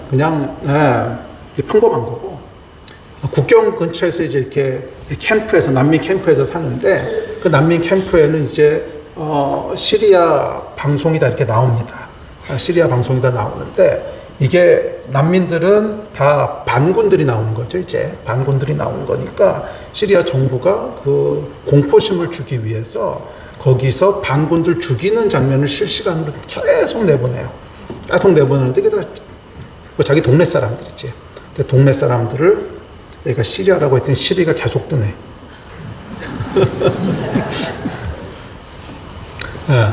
평범한 거고 국경 근처에서 이제 이렇게 캠프에서 난민 캠프에서 사는데 그 난민 캠프에는 이제 시리아 방송이 다 이렇게 나옵니다. 시리아 방송이 다 나오는데 이게 난민들은 다 반군들이 나오는 거죠. 이제 반군들이 나오는 거니까 시리아 정부가 그 공포심을 주기 위해서 거기서 반군들 죽이는 장면을 실시간으로 계속 내보내요. 계속 내보내는데 그게 다 자기 동네 사람들이지. 근데 동네 사람들을 얘가 시리아라고 했더니 시리가 계속 뜨네. 네.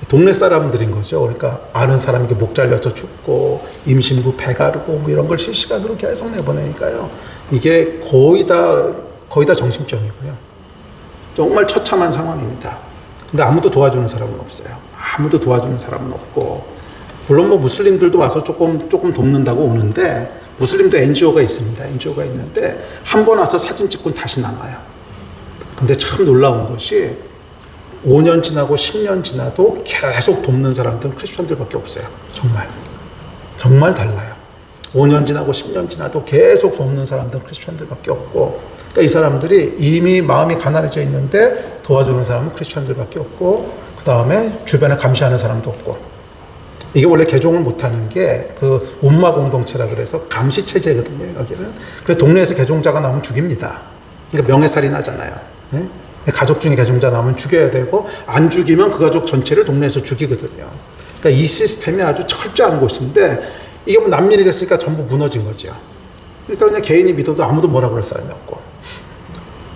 동네 사람들인 거죠. 그러니까 아는 사람에게 목 잘려서 죽고 임신부 배 가르고 뭐 이런 걸 실시간으로 계속 내보내니까요. 이게 거의 다 정신병이고요. 정말 처참한 상황입니다. 근데 아무도 도와주는 사람은 없어요. 아무도 도와주는 사람은 없고 물론 뭐 무슬림들도 와서 조금 돕는다고 오는데 무슬림도 NGO가 있습니다. NGO가 있는데 한 번 와서 사진 찍고 다시 나가요. 근데 참 놀라운 것이 5년 지나고 10년 지나도 계속 돕는 사람들은 크리스천들밖에 없어요. 정말 달라요. 5년 지나고 10년 지나도 계속 돕는 사람들은 크리스천들밖에 없고 그러니까 이 사람들이 이미 마음이 가난해져 있는데 도와주는 사람은 크리스천들밖에 없고 그 다음에 주변에 감시하는 사람도 없고 이게 원래 개종을 못하는 게 그 운마 공동체라 그래서 감시 체제거든요. 여기는. 그래서 동네에서 개종자가 나오면 죽입니다. 그러니까 명예살인 하잖아요. 네? 가족 중에 개종자 나오면 죽여야 되고 안 죽이면 그 가족 전체를 동네에서 죽이거든요. 그러니까 이 시스템이 아주 철저한 곳인데 이게 뭐 난민이 됐으니까 전부 무너진 거죠. 그러니까 그냥 개인이 믿어도 아무도 뭐라 그럴 사람이 없고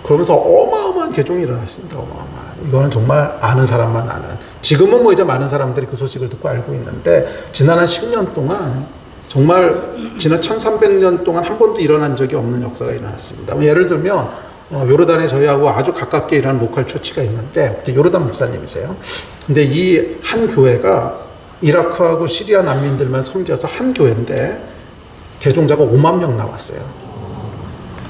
그러면서 어마어마한 개종이 일어났습니다. 어마어마한. 이거는 정말 아는 사람만 아는. 지금은 뭐 이제 많은 사람들이 그 소식을 듣고 알고 있는데 지난 한 10년 동안 정말 지난 1300년 동안 한 번도 일어난 적이 없는 역사가 일어났습니다. 예를 들면 요르단에 저희하고 아주 가깝게 일하는 로컬 초치가 있는데 요르단 목사님이세요. 근데 이 한 교회가 이라크하고 시리아 난민들만 섬겨서 한 교회인데 개종자가 5만 명 나왔어요.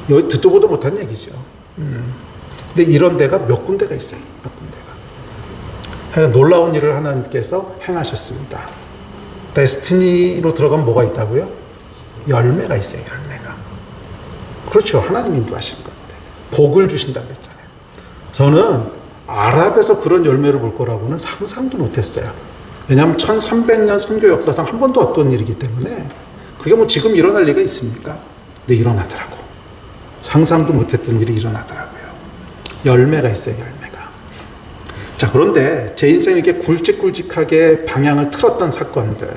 여기 듣도 보도 못한 얘기죠. 근데 이런 데가 몇 군데가 있어요. 몇 군데가. 놀라운 일을 하나님께서 행하셨습니다. 데스티니로 들어가면 뭐가 있다고요? 열매가 있어요. 열매가. 그렇죠. 하나님 인도하신 건데. 복을 주신다고 했잖아요. 저는 아랍에서 그런 열매를 볼 거라고는 상상도 못했어요. 왜냐하면 1300년 선교 역사상 한 번도 없던 일이기 때문에 그게 뭐 지금 일어날 리가 있습니까? 근데 일어나더라고. 상상도 못했던 일이 일어나더라고요. 열매가 있어요. 열매가. 자, 그런데 제 인생에 이렇게 굵직굵직하게 방향을 틀었던 사건들,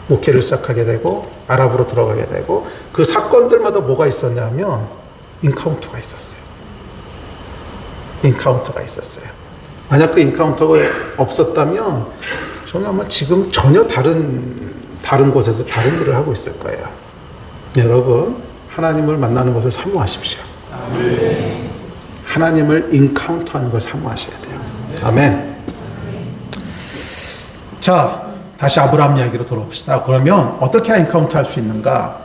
목회를 시작하게 되고 아랍으로 들어가게 되고 그 사건들마다 뭐가 있었냐면 인카운터가 있었어요. 인카운터가 있었어요. 만약 그 인카운터가 없었다면 저는 아마 지금 전혀 다른 곳에서 다른 일을 하고 있을 거예요. 여러분, 하나님을 만나는 것을 사모하십시오. 아멘. 하나님을 인카운터하는 걸 사모하셔야 돼요. 아멘. 자, 다시 아브라함 이야기로 돌아옵시다. 그러면 어떻게 인카운터할 수 있는가?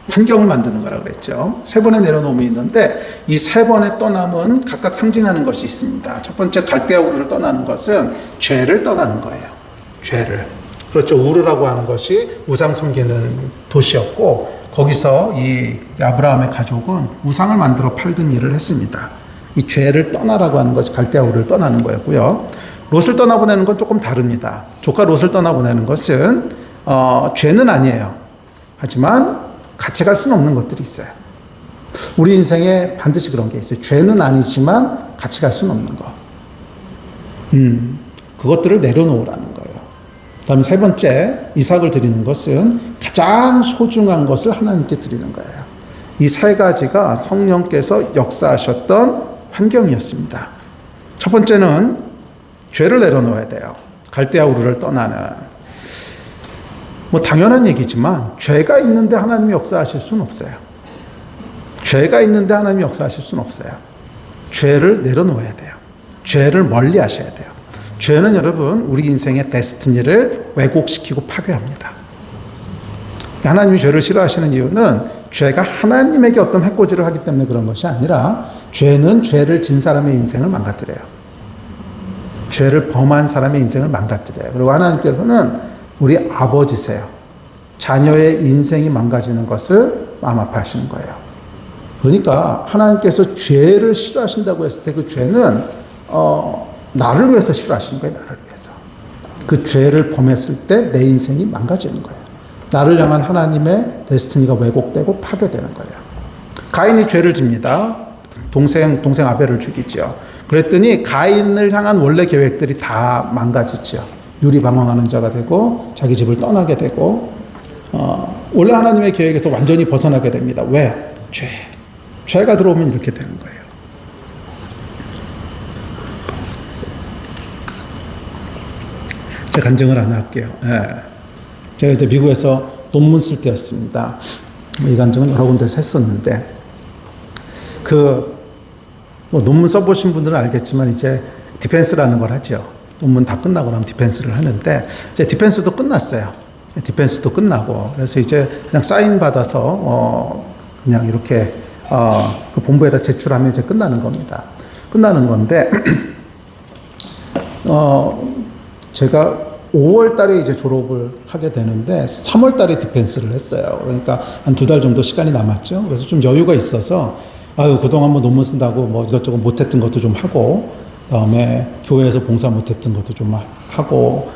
환경을 만드는 거라고 그랬죠. 세 번의 내려놓음이 있는데 이 세 번의 떠남은 각각 상징하는 것이 있습니다. 첫 번째 갈대아 우르를 떠나는 것은 죄를 떠나는 거예요. 죄를. 그렇죠. 우르라고 하는 것이 우상 섬기는 도시였고 거기서 이 아브라함의 가족은 우상을 만들어 팔던 일을 했습니다. 이 죄를 떠나라고 하는 것이 갈대아 우르를 떠나는 거였고요. 롯을 떠나보내는 건 조금 다릅니다. 조카 롯을 떠나보내는 것은 죄는 아니에요. 하지만 같이 갈 수는 없는 것들이 있어요. 우리 인생에 반드시 그런 게 있어요. 죄는 아니지만 같이 갈 수는 없는 거. 그것들을 내려놓으라는 거예요. 다음에 세 번째, 이삭을 드리는 것은 가장 소중한 것을 하나님께 드리는 거예요. 이 세 가지가 성령께서 역사하셨던 환경이었습니다. 첫 번째는 죄를 내려놓아야 돼요. 갈대아 우르를 떠나는. 뭐 당연한 얘기지만 죄가 있는데 하나님이 역사하실 수는 없어요. 죄가 있는데 하나님이 역사하실 수는 없어요. 죄를 내려놓아야 돼요. 죄를 멀리 하셔야 돼요. 죄는 여러분 우리 인생의 데스티니를 왜곡시키고 파괴합니다. 하나님이 죄를 싫어하시는 이유는 죄가 하나님에게 어떤 해코지를 하기 때문에 그런 것이 아니라 죄는 죄를 진 사람의 인생을 망가뜨려요. 죄를 범한 사람의 인생을 망가뜨려요. 그리고 하나님께서는 우리 아버지세요. 자녀의 인생이 망가지는 것을 마음 아파하시는 거예요. 그러니까 하나님께서 죄를 싫어하신다고 했을 때 그 죄는 나를 위해서 싫어하시는 거예요. 나를 위해서. 그 죄를 범했을 때 내 인생이 망가지는 거예요. 나를 향한 하나님의 데스티니가 왜곡되고 파괴되는 거예요. 가인이 죄를 집니다. 동생 아벨을 죽이죠. 그랬더니 가인을 향한 원래 계획들이 다 망가지죠. 유리방황하는 자가 되고 자기 집을 떠나게 되고 원래 하나님의 계획에서 완전히 벗어나게 됩니다. 왜? 죄가 들어오면 이렇게 되는 거예요. 제가 간증을 하나 할게요. 제가 이제 미국에서 논문 쓸 때였습니다. 이 간증은 여러 군데서 했었는데, 뭐 논문 써보신 분들은 알겠지만, 이제 디펜스라는 걸 하죠. 논문 다 끝나고 나면 디펜스를 하는데, 이제 디펜스도 끝났어요. 디펜스도 끝나고, 그래서 이제 그냥 사인 받아서, 그냥 이렇게, 그 본부에다 제출하면 이제 끝나는 겁니다. 끝나는 건데, 제가 5월 달에 이제 졸업을 하게 되는데 3월 달에 디펜스를 했어요. 그러니까 한 2달 정도 시간이 남았죠. 그래서 좀 여유가 있어서 그동안 뭐 논문 쓴다고 뭐 이것저것 못했던 것도 좀 하고, 그다음에 교회에서 봉사 못했던 것도 좀 하고,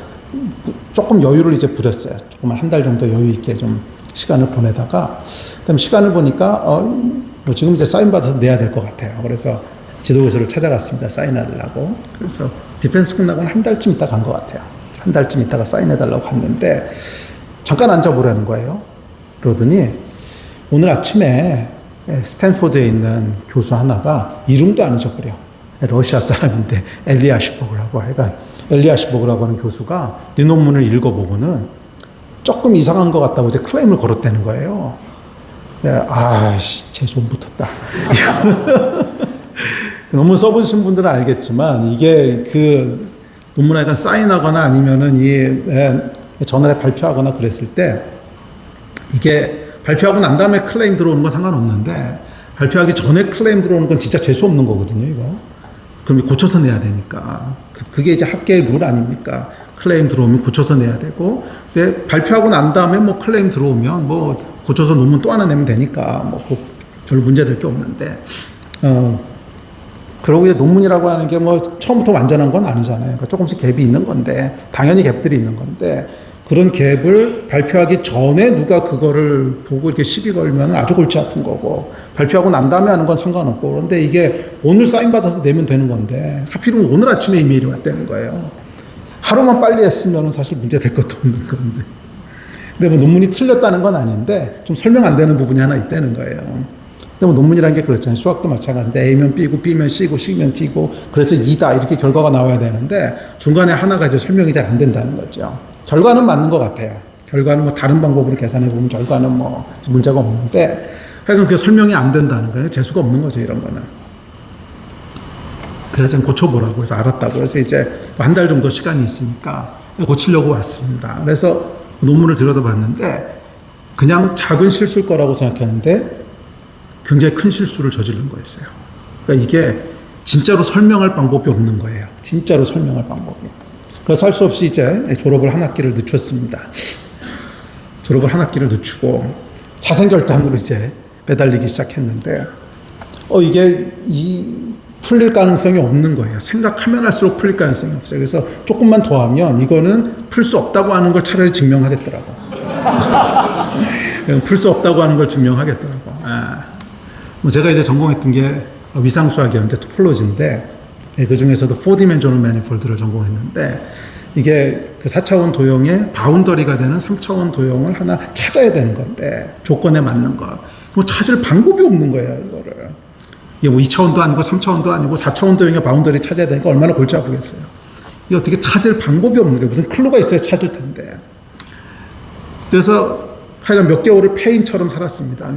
조금 여유를 이제 부렸어요. 조금 한 달 정도 여유 있게 좀 시간을 보내다가, 그다음에 시간을 보니까 뭐 지금 이제 사인 받아서 내야 될 것 같아요. 그래서 지도교수를 찾아갔습니다. 사인하려고. 그래서 디펜스 끝나고 한 달쯤 있다 간 것 같아요. 한 달쯤 있다가 사인해달라고 갔는데 잠깐 앉아보라는 거예요. 그러더니 오늘 아침에 스탠포드에 있는 교수 하나가 이름도 안 잊어버려. 러시아 사람인데 엘리아시보그라고 하여간 엘리아시보그라고 하는 교수가 네 논문을 읽어보고는 조금 이상한 것 같다고 이제 클레임을 걸었다는 거예요. 제 손 붙었다. 논문 써보신 분들은 알겠지만 이게 그 논문에 약간 사인하거나 아니면은 전날에 발표하거나 그랬을 때 이게 발표하고 난 다음에 클레임 들어오는 건 상관없는데 발표하기 전에 클레임 들어오는 건 진짜 재수 없는 거거든요, 이거. 그럼 고쳐서 내야 되니까. 그게 이제 학계의 룰 아닙니까? 클레임 들어오면 고쳐서 내야 되고, 근데 발표하고 난 다음에 뭐 클레임 들어오면 뭐 고쳐서 논문 또 하나 내면 되니까 뭐 별 문제 될 게 없는데, 그러고 이제 논문이라고 하는 게 뭐 처음부터 완전한 건 아니잖아요. 그러니까 조금씩 갭이 있는 건데, 당연히 갭들이 있는 건데, 그런 갭을 발표하기 전에 누가 그거를 보고 이렇게 시비 걸면 아주 골치 아픈 거고, 발표하고 난 다음에 하는 건 상관없고, 그런데 이게 오늘 사인 받아서 내면 되는 건데, 하필이면 오늘 아침에 이메일이 왔다는 거예요. 하루만 빨리 했으면 사실 문제 될 것도 없는 건데. 근데 뭐 논문이 틀렸다는 건 아닌데, 좀 설명 안 되는 부분이 하나 있다는 거예요. 근데 뭐 논문이라는 게 그렇잖아요. 수학도 마찬가지인데 A면 B고 B면 C고 C면 D고 그래서 2다 이렇게 결과가 나와야 되는데 중간에 하나가 이제 설명이 잘 안 된다는 거죠. 결과는 맞는 것 같아요. 결과는 뭐 다른 방법으로 계산해 보면 결과는 뭐 문제가 없는데 하여간 그게 설명이 안 된다는 거예요. 재수가 없는 거죠, 이런 거는. 그래서 고쳐보라고 해서 알았다고. 그래서 이제 한 달 정도 시간이 있으니까 고치려고 왔습니다. 그래서 논문을 들여다봤는데 그냥 작은 실수일 거라고 생각했는데 굉장히 큰 실수를 저지른 거였어요. 그러니까 이게 진짜로 설명할 방법이 없는 거예요. 진짜로 설명할 방법이. 그래서 할 수 없이 이제 졸업을 한 학기를 늦췄습니다. 졸업을 한 학기를 늦추고 사생결단으로 이제 매달리기 시작했는데 이게 풀릴 가능성이 없는 거예요. 생각하면 할수록 풀릴 가능성이 없어요. 그래서 조금만 더 하면 이거는 풀 수 없다고 하는 걸 차라리 증명하겠더라고. 풀 수 없다고 하는 걸 증명하겠더라고. 뭐 제가 이제 전공했던 게 위상수학이었는데 토폴로지인데 그 중에서도 4디멘셔널 매니폴드를 전공했는데 이게 그 4차원 도형의 바운더리가 되는 3차원 도형을 하나 찾아야 되는 건데 조건에 맞는 걸 뭐 찾을 방법이 없는 거예요, 이거를. 이게 뭐 2차원도 아니고 3차원도 아니고 4차원 도형의 바운더리 찾아야 되니까 얼마나 골치 아프겠어요. 이 어떻게 찾을 방법이 없는 거예요. 무슨 클루가 있어야 찾을 텐데. 그래서 하여간 몇 개월을 폐인처럼 살았습니다.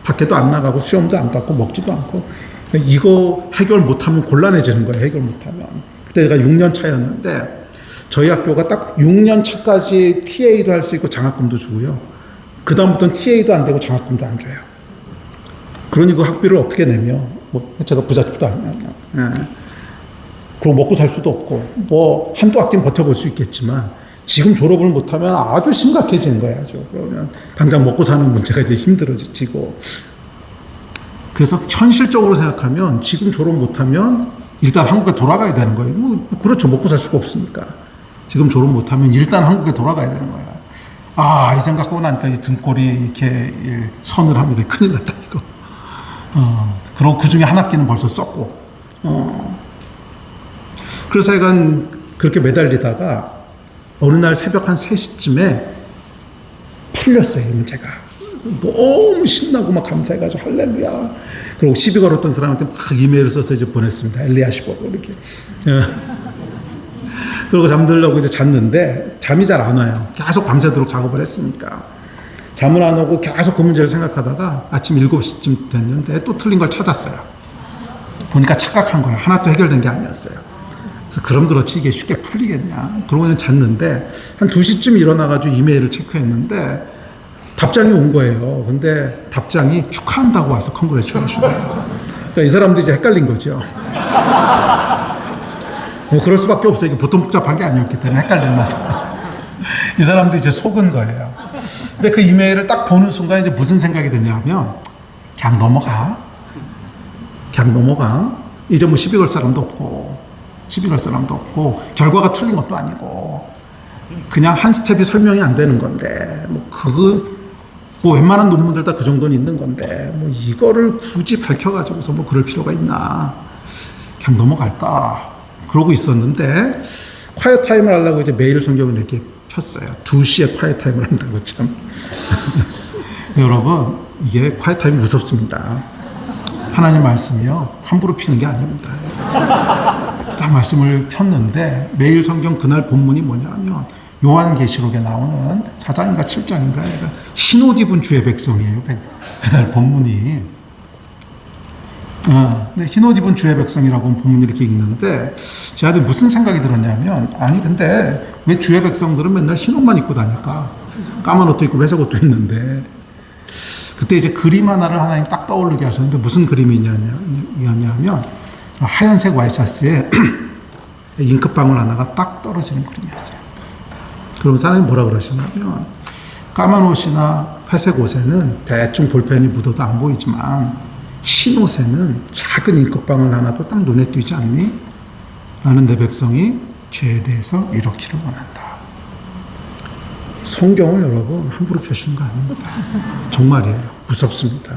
밖에도 안 나가고 수염도 안 깎고 먹지도 않고 이거 해결 못하면 곤란해지는 거예요. 해결 못하면. 그때가 6년 차였는데 저희 학교가 딱 6년 차까지 TA도 할 수 있고 장학금도 주고요. 그 다음부터는 TA도 안 되고 장학금도 안 줘요. 그러니 그 학비를 어떻게 내며 뭐 제가 부잣집도 아니에요. 예. 그리고 먹고 살 수도 없고 뭐 한두 학기는 버텨볼 수 있겠지만 지금 졸업을 못하면 아주 심각해지는 거예요. 아주. 그러면 당장 먹고 사는 문제가 이제 힘들어지고. 그래서 현실적으로 생각하면 지금 졸업 못하면 일단 한국에 돌아가야 되는 거예요. 뭐 그렇죠. 먹고 살 수가 없으니까. 지금 졸업 못하면 일단 한국에 돌아가야 되는 거예요. 이 생각하고 나니까 이 등골이 이렇게 선을 합니다. 큰일 났다 이거. 그리고 그 중에 한 학기는 벌써 썼고. 그래서 약간 그렇게 매달리다가 어느 날 새벽 한 3시쯤에 풀렸어요, 이 문제가. 너무 신나고 막 감사해가지고 할렐루야. 그리고 시비 걸었던 사람한테 막 이메일을 써서 이제 보냈습니다. 엘리야시보고 이렇게. 그러고 잠들려고 이제 잤는데 잠이 잘 안 와요. 계속 밤새도록 작업을 했으니까. 잠을 안 오고 계속 그 문제를 생각하다가 아침 7시쯤 됐는데 또 틀린 걸 찾았어요. 보니까 착각한 거예요. 하나도 해결된 게 아니었어요. 그래서 그럼 그렇지 이게 쉽게 풀리겠냐. 그러고 그냥 잤는데 한 2시쯤 일어나가지고 이메일을 체크했는데 답장이 온 거예요. 근데 답장이 축하한다고 와서 컨그레츄레이션. 그러니까 이 사람도 이제 헷갈린 거죠. 뭐 그럴 수밖에 없어요. 이게 보통 복잡한 게 아니었기 때문에 헷갈릴만. 이 사람도 이제 속은 거예요. 근데 그 이메일을 딱 보는 순간 이제 무슨 생각이 드냐면 그냥 넘어가. 그냥 넘어가. 이제 뭐 시비 걸 사람도 없고 결과가 틀린 것도 아니고 그냥 한 스텝이 설명이 안 되는 건데 뭐 웬만한 논문들 다 그 정도는 있는 건데 뭐 이거를 굳이 밝혀가지고서 뭐 그럴 필요가 있나. 그냥 넘어갈까. 그러고 있었는데 콰이어 타임을 하려고 이제 매일 성경을 이렇게 폈어요. 2시에 콰이어 타임을 한다고 참. 여러분 이게 콰이어 타임이 무섭습니다. 하나님 말씀이요 함부로 피는 게 아닙니다. 딱 말씀을 폈는데 매일 성경 그날 본문이 뭐냐면 요한계시록에 나오는 4장인가 7장인가 흰 옷 입은 주의 백성이에요. 그날 본문이. 근데 흰 옷 입은 주의 백성이라고 본문이 이렇게 읽는데 제가 무슨 생각이 들었냐면 아니 근데 왜 주의 백성들은 맨날 흰 옷만 입고 다닐까? 까만 옷도 있고 회색 옷도 있는데 그때 이제 그림 하나를 하나님 딱 떠오르게 하셨는데 무슨 그림이냐면 하얀색 와이셔츠에 잉크방울 하나가 딱 떨어지는 그림이었어요. 그럼 사람이 뭐라 그러시냐면 까만 옷이나 회색 옷에는 대충 볼펜이 묻어도 안 보이지만 흰 옷에는 작은 잉크방울 하나도 딱 눈에 띄지 않니? 나는 내 백성이 죄에 대해서 이렇기를 원한다. 성경을 여러분 함부로 펴시는 거 아닙니다. 정말이에요. 무섭습니다.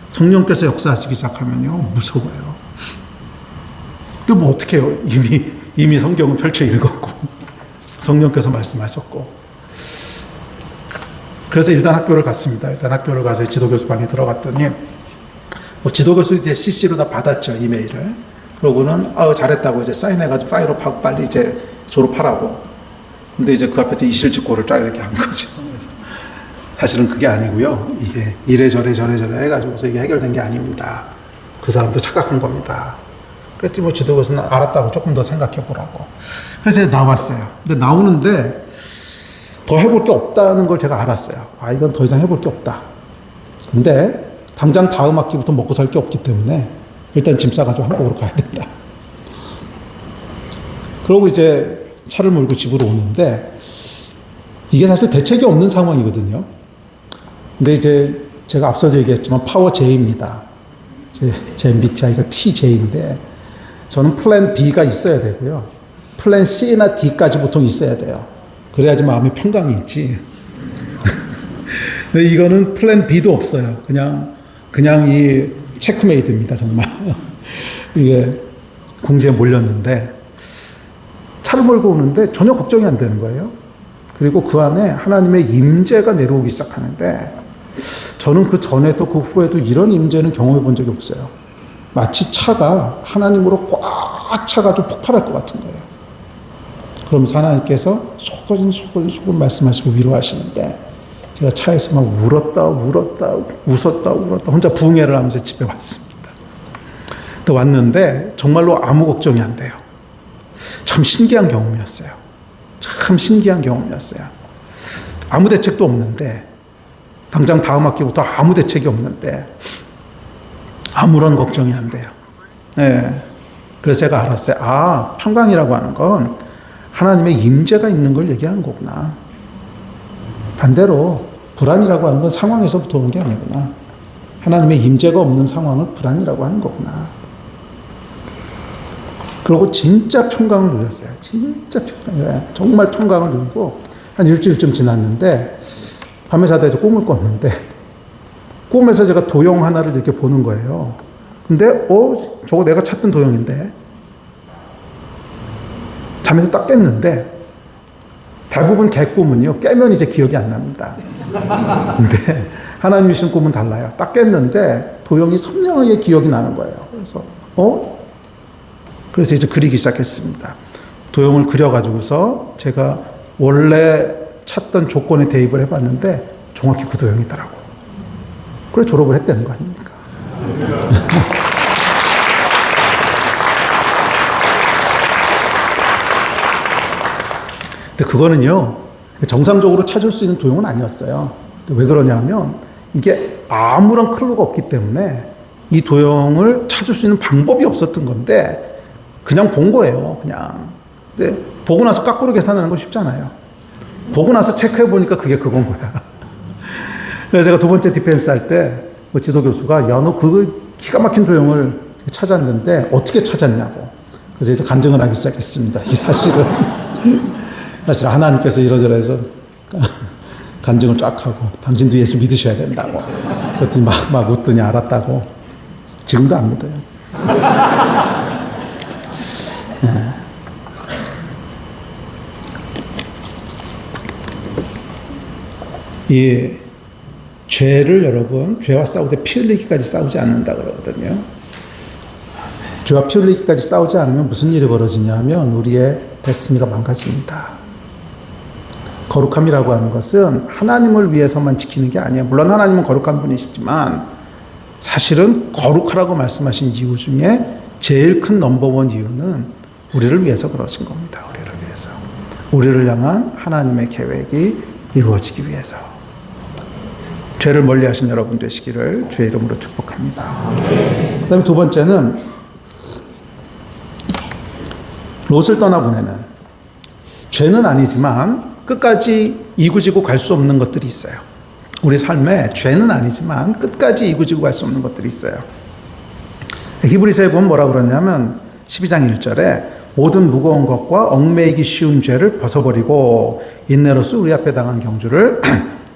성령께서 역사하시기 시작하면요 무서워요. 근데 뭐 어떻게 해요? 이미 성경은 펼쳐 읽었고 성령께서 말씀하셨고 그래서 일단 학교를 갔습니다. 일단 학교를 가서 지도교수 방에 들어갔더니 지도교수 이제 CC로 다 받았죠 이메일을. 그러고는 잘했다고 이제 사인해가지고 파일업하고 빨리 이제 졸업하라고. 근데 이제 그 앞에서 이실직고를 쫙 이렇게 한 거죠. 사실은 그게 아니고요. 이게 이래저래 해가지고서 이게 해결된 게 아닙니다. 그 사람도 착각한 겁니다. 그랬더니 뭐 지도교수는 알았다고 조금 더 생각해 보라고. 그래서 이제 나왔어요. 근데 나오는데 더 해볼 게 없다는 걸 제가 알았어요. 이건 더 이상 해볼 게 없다. 근데 당장 다음 학기부터 먹고 살 게 없기 때문에 일단 짐 싸가지고 한국으로 가야 된다. 그러고 이제 차를 몰고 집으로 오는데 이게 사실 대책이 없는 상황이거든요. 근데 이제 제가 앞서도 얘기했지만 파워 J입니다. 제 MBTI가 TJ인데 저는 플랜 B가 있어야 되고요. 플랜 C나 D까지 보통 있어야 돼요. 그래야지 마음에 평강이 있지. 근데 이거는 플랜 B도 없어요. 그냥 이 체크메이트입니다, 정말. 이게 궁지에 몰렸는데 차를 몰고 오는데 전혀 걱정이 안 되는 거예요. 그리고 그 안에 하나님의 임재가 내려오기 시작하는데 저는 그 전에도 그 후에도 이런 임재는 경험해 본 적이 없어요. 마치 차가 하나님으로 꽉 차가지고 폭발할 것 같은 거예요. 그러면서 하나님께서 소곤소곤 말씀하시고 위로하시는데 제가 차에서 막 웃었다 혼자 부흥회를 하면서 집에 왔습니다. 또 왔는데 정말로 아무 걱정이 안 돼요. 참 신기한 경험이었어요. 아무 대책도 없는데, 당장 다음 학기부터 아무 대책이 없는데 아무런 걱정이 안 돼요. 네. 그래서 제가 알았어요. 아, 평강이라고 하는 건 하나님의 임재가 있는 걸 얘기하는 거구나. 반대로 불안이라고 하는 건 상황에서부터 오는 게 아니구나. 하나님의 임재가 없는 상황을 불안이라고 하는 거구나. 그리고 진짜 평강을 누렸어요. 정말 평강을 누리고 한 일주일쯤 지났는데 밤에 자다 해서 꿈을 꿨는데 꿈에서 제가 도형 하나를 이렇게 보는 거예요. 근데 저거 내가 찾던 도형인데 잠에서 딱 깼는데 대부분 개꿈은요 깨면 이제 기억이 안 납니다. 근데 하나님이 주신 꿈은 달라요. 딱 깼는데 도형이 선명하게 기억이 나는 거예요. 그래서 이제 그리기 시작했습니다. 도형을 그려가지고서 제가 원래 찾던 조건에 대입을 해봤는데 정확히 그 도형이더라고. 그래서 졸업을 했다는 거 아닙니까? 근데 그거는요 정상적으로 찾을 수 있는 도형은 아니었어요. 왜 그러냐면 이게 아무런 클루가 없기 때문에 이 도형을 찾을 수 있는 방법이 없었던 건데 그냥 본 거예요. 그냥. 근데 보고 나서 거꾸로 계산하는 건 쉽잖아요. 보고 나서 체크해 보니까 그게 그건 거야. 그래서 제가 두 번째 디펜스 할 때 그 지도 교수가 야, 너 그 기가 막힌 도형을 찾았는데 어떻게 찾았냐고. 그래서 이제 간증을 하기 시작했습니다. 이 사실 하나님께서 이러저러해서 간증을 쫙 하고 당신도 예수 믿으셔야 된다고. 그랬더니 막 웃더니 알았다고. 지금도 안 믿어요. 이 죄를 여러분, 죄와 싸울 때 피 흘리기까지 싸우지 않는다 그러거든요. 죄와 피 흘리기까지 싸우지 않으면 무슨 일이 벌어지냐면 우리의 데스티니가 망가집니다. 거룩함이라고 하는 것은 하나님을 위해서만 지키는 게 아니에요. 물론 하나님은 거룩한 분이시지만 사실은 거룩하라고 말씀하신 이유 중에 제일 큰 넘버원 이유는 우리를 위해서 그러신 겁니다. 우리를 위해서. 우리를 향한 하나님의 계획이 이루어지기 위해서. 죄를 멀리하신 여러분 되시기를 주의 이름으로 축복합니다. 그 다음에 두 번째는 롯을 떠나보내는, 죄는 아니지만 끝까지 이구지고 갈 수 없는 것들이 있어요. 우리 삶에 죄는 아니지만 끝까지 이구지고 갈 수 없는 것들이 있어요. 히브리서에 보면 뭐라 그러냐면 12장 1절에 모든 무거운 것과 얽매이기 쉬운 죄를 벗어버리고 인내로서 우리 앞에 당한 경주를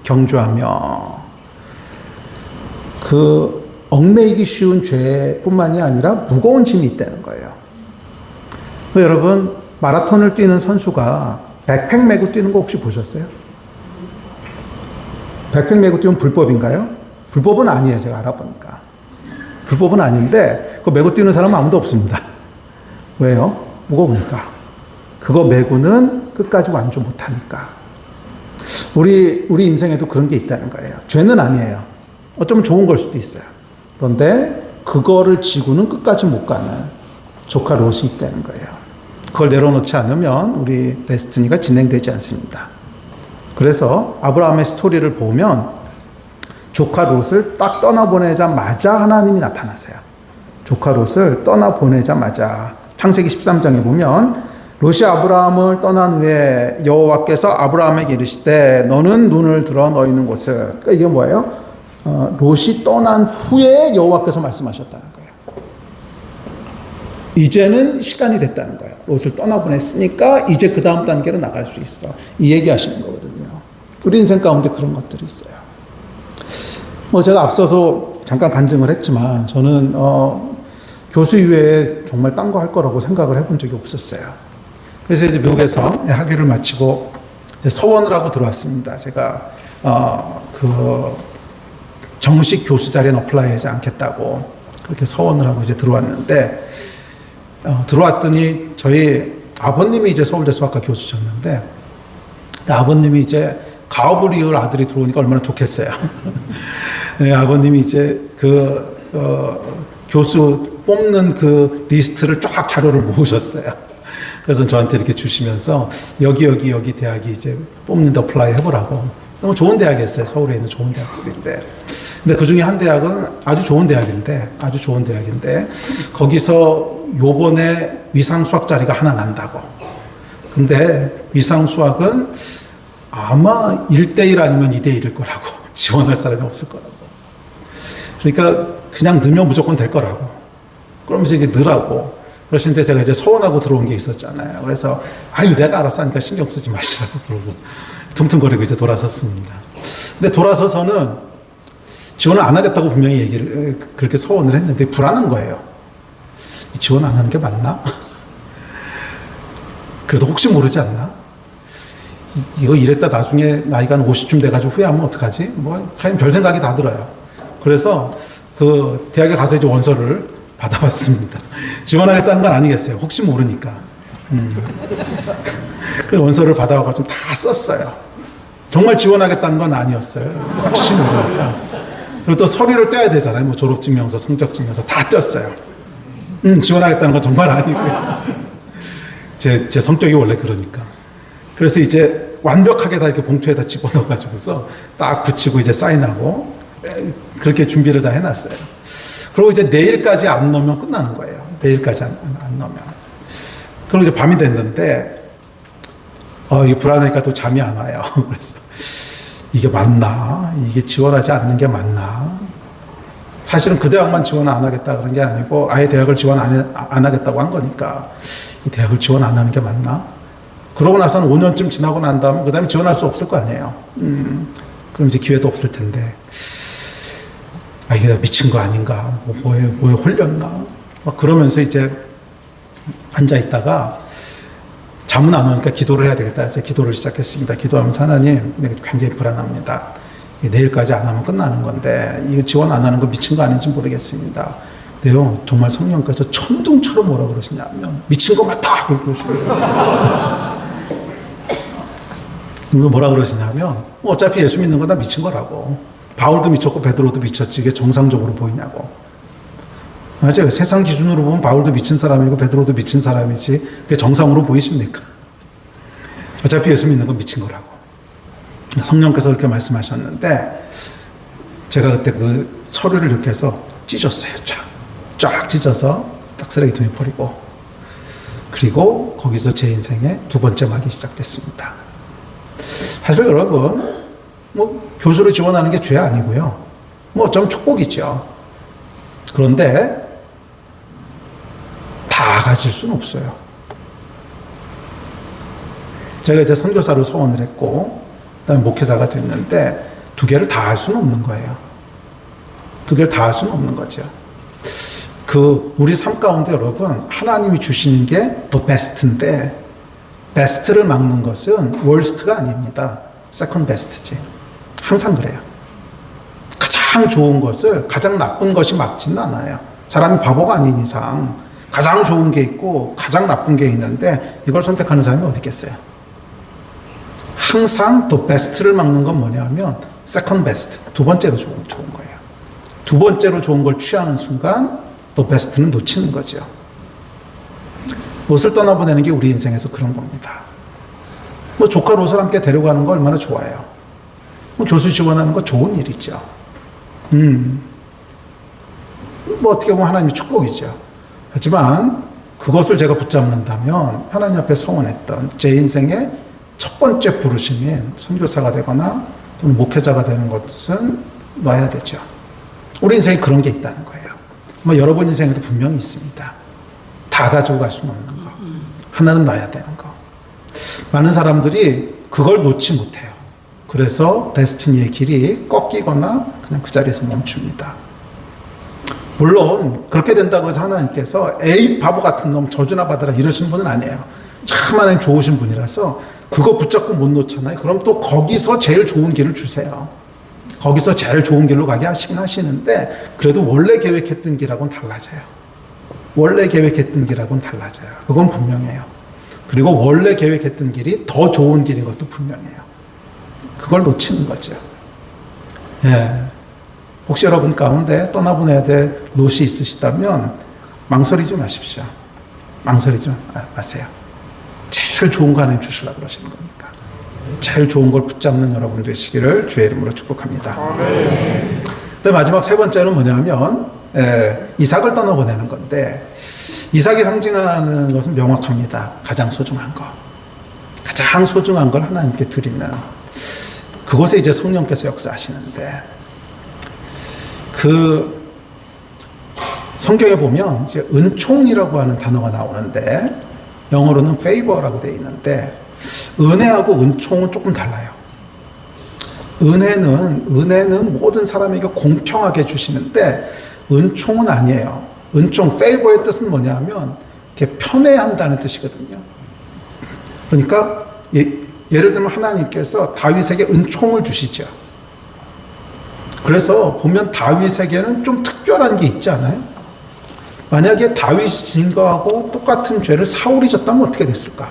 경주하며, 그 얽매이기 쉬운 죄뿐만이 아니라 무거운 짐이 있다는 거예요. 여러분 마라톤을 뛰는 선수가 백팩 메고 뛰는 거 혹시 보셨어요? 백팩 메고 뛰면 불법인가요? 불법은 아니에요. 제가 알아보니까 불법은 아닌데 그거 메고 뛰는 사람은 아무도 없습니다. 왜요? 무거우니까. 그거 메고는 끝까지 완주 못하니까. 우리 인생에도 그런 게 있다는 거예요. 죄는 아니에요. 어쩌면 좋은 걸 수도 있어요. 그런데 그거를 지고는 끝까지 못 가는 조카 롯이 있다는 거예요. 그걸 내려놓지 않으면 우리 데스티니가 진행되지 않습니다. 그래서 아브라함의 스토리를 보면 조카 롯을 딱 떠나보내자마자 하나님이 나타나세요. 조카 롯을 떠나보내자마자 창세기 13장에 보면 롯이 아브라함을 떠난 후에 여호와께서 아브라함에게 이르시되 너는 눈을 들어 너희 있는 곳을. 그러니까 이게 뭐예요? 롯이 떠난 후에 여호와께서 말씀하셨다는 거예요. 이제는 시간이 됐다는 거예요. 롯을 떠나보냈으니까 이제 그 다음 단계로 나갈 수 있어. 이 얘기하시는 거거든요. 우리 인생 가운데 그런 것들이 있어요. 제가 앞서서 잠깐 간증을 했지만 저는 교수 이외에 정말 딴 거 할 거라고 생각을 해본 적이 없었어요. 그래서 이제 미국에서 학위를 마치고 이제 서원을 하고 들어왔습니다. 제가 그 정식 교수 자리에 어플라이하지 않겠다고 그렇게 서원을 하고 이제 들어왔는데 들어왔더니 저희 아버님이 이제 서울대 수학과 교수셨는데, 아버님이 이제 가업을 이을 아들이 들어오니까 얼마나 좋겠어요. 네, 아버님이 이제 교수 뽑는 그 리스트를 쫙 자료를 모으셨어요. 그래서 저한테 이렇게 주시면서 여기 대학이 이제 뽑는데 어플라이 해보라고. 너무 좋은 대학이었어요. 서울에 있는 좋은 대학들인데. 근데 그 중에 한 대학은 아주 좋은 대학인데, 거기서 요번에 위상수학 자리가 하나 난다고. 근데 위상수학은 아마 1대1 아니면 2대1일 거라고. 지원할 사람이 없을 거라고. 그러니까 그냥 넣으면 무조건 될 거라고. 그러면서 이게 넣으라고. 그러시는데 제가 이제 서운하고 들어온 게 있었잖아요. 그래서 아유 내가 알아서 하니까 신경 쓰지 마시라고 그러고 퉁퉁거리고 이제 돌아섰습니다. 근데 돌아서서는 지원을 안 하겠다고 분명히 얘기를 그렇게 서원을 했는데 불안한 거예요. 지원 안 하는 게 맞나? 그래도 혹시 모르지 않나? 이거 이랬다 나중에 나이가 한 50쯤 돼가지고 후회하면 어떡하지? 뭐 하여튼 별 생각이 다 들어요. 그래서 그 대학에 가서 이제 원서를 받아봤습니다. 지원하겠다는 건 아니겠어요. 혹시 모르니까. 그 원서를 받아가지고 다 썼어요. 정말 지원하겠다는 건 아니었어요. 혹시 모르니까. 그리고 또 서류를 떼야 되잖아요. 뭐 졸업증명서, 성적증명서 다 떼었어요. 지원하겠다는 건 정말 아니고요. 제 성격이 원래 그러니까. 그래서 이제 완벽하게 다 이렇게 봉투에다 집어넣어가지고서 딱 붙이고 이제 사인하고 그렇게 준비를 다 해놨어요. 그리고 이제 내일까지 안 넣으면 끝나는 거예요. 내일까지 안 넣으면. 그리고 이제 밤이 됐는데, 이게 불안하니까 또 잠이 안 와요. 그래서 이게 맞나? 이게 지원하지 않는 게 맞나? 사실은 그 대학만 지원 안 하겠다 그런 게 아니고, 아예 대학을 지원 안 하겠다고 한 거니까, 이 대학을 지원 안 하는 게 맞나? 그러고 나서는 5년쯤 지나고 난 다음에, 그 다음에 지원할 수 없을 거 아니에요. 그럼 이제 기회도 없을 텐데. 이게 내가 미친 거 아닌가? 뭐에 홀렸나? 막 그러면서 이제 앉아있다가 잠은 안 오니까 기도를 해야 되겠다 해서 기도를 시작했습니다. 기도하면서 하나님, 내가 굉장히 불안합니다. 내일까지 안 하면 끝나는 건데, 이거 지원 안 하는 거 미친 거 아닌지 모르겠습니다. 근데요, 정말 성령께서 천둥처럼 뭐라 그러시냐면, 미친 거 맞다! 그러시더라고요. 뭐라 그러시냐면, 어차피 예수 믿는 건 다 미친 거라고. 바울도 미쳤고 베드로도 미쳤지 이게 정상적으로 보이냐고. 맞아요. 세상 기준으로 보면 바울도 미친 사람이고 베드로도 미친 사람이지 그게 정상으로 보이십니까? 어차피 예수 믿는 건 미친 거라고. 성령께서 그렇게 말씀하셨는데 제가 그때 그 서류를 이렇게 해서 찢었어요. 쫙 찢어서 딱 쓰레기통에 버리고 그리고 거기서 제 인생의 두 번째 막이 시작됐습니다. 사실 여러분 뭐 교수를 지원하는 게 죄 아니고요. 뭐 어쩌면 축복이죠. 그런데 다 가질 수는 없어요. 제가 이제 선교사로 서원을 했고 그다음에 목회자가 됐는데 두 개를 다 할 수는 없는 거예요. 두 개를 다 할 수는 없는 거죠. 우리 삶 가운데 여러분 하나님이 주시는 게 더 베스트인데 베스트를 막는 것은 월스트가 아닙니다. 세컨 베스트지. 항상 그래요. 가장 좋은 것을 가장 나쁜 것이 막지는 않아요. 사람이 바보가 아닌 이상 가장 좋은 게 있고 가장 나쁜 게 있는데 이걸 선택하는 사람이 어디 있겠어요? 항상 더 베스트를 막는 건 뭐냐면 세컨 베스트, 두 번째로 좋은 거예요. 두 번째로 좋은 걸 취하는 순간 더 베스트는 놓치는 거죠. 옷을 떠나보내는 게 우리 인생에서 그런 겁니다. 뭐 조카 옷을 함께 데려가는 거 얼마나 좋아요. 뭐 교수 지원하는 거 좋은 일이죠. 뭐 어떻게 보면 하나님의 축복이죠. 하지만 그것을 제가 붙잡는다면 하나님 앞에 서원했던 제 인생의 첫 번째 부르심인 선교사가 되거나 또는 목회자가 되는 것은 놔야 되죠. 우리 인생에 그런 게 있다는 거예요. 뭐 여러분 인생에도 분명히 있습니다. 다 가지고 갈 수는 없는 거. 하나는 놔야 되는 거. 많은 사람들이 그걸 놓지 못해요. 그래서 데스티니의 길이 꺾이거나 그냥 그 자리에서 멈춥니다. 물론 그렇게 된다고 해서 하나님께서 에이 바보 같은 놈 저주나 받아라 이러신 분은 아니에요. 참 하나님 좋으신 분이라서 그거 붙잡고 못 놓잖아요. 그럼 또 거기서 제일 좋은 길을 주세요. 거기서 제일 좋은 길로 가게 하시긴 하시는데 그래도 원래 계획했던 길하고는 달라져요. 원래 계획했던 길하고는 달라져요. 그건 분명해요. 그리고 원래 계획했던 길이 더 좋은 길인 것도 분명해요. 그걸 놓치는 거죠. 예. 혹시 여러분 가운데 떠나보내야 될 롯이 있으시다면 망설이지 마십시오. 망설이지 마세요. 제일 좋은 거 하나님 주시려고 그러시는 거니까. 제일 좋은 걸 붙잡는 여러분 되시기를 주의 이름으로 축복합니다. 근데 마지막 세 번째는 뭐냐면 이삭을 떠나보내는 건데, 이삭이 상징하는 것은 명확합니다. 가장 소중한 거. 가장 소중한 걸 하나님께 드리는, 그곳에 이제 성령께서 역사하시는데, 그 성경에 보면 이제 은총이라고 하는 단어가 나오는데, 영어로는 favor라고 되어 있는데, 은혜하고 은총은 조금 달라요. 은혜는 모든 사람에게 공평하게 주시는데, 은총은 아니에요. 은총, favor의 뜻은 뭐냐면 이렇게 편애한다는 뜻이거든요. 그러니까 예를 들면 하나님께서 다윗에게 은총을 주시죠. 그래서 보면 다윗에게는 좀 특별한 게 있지 않아요? 만약에 다윗이 진 거하고 똑같은 죄를 사울이 졌다면 어떻게 됐을까?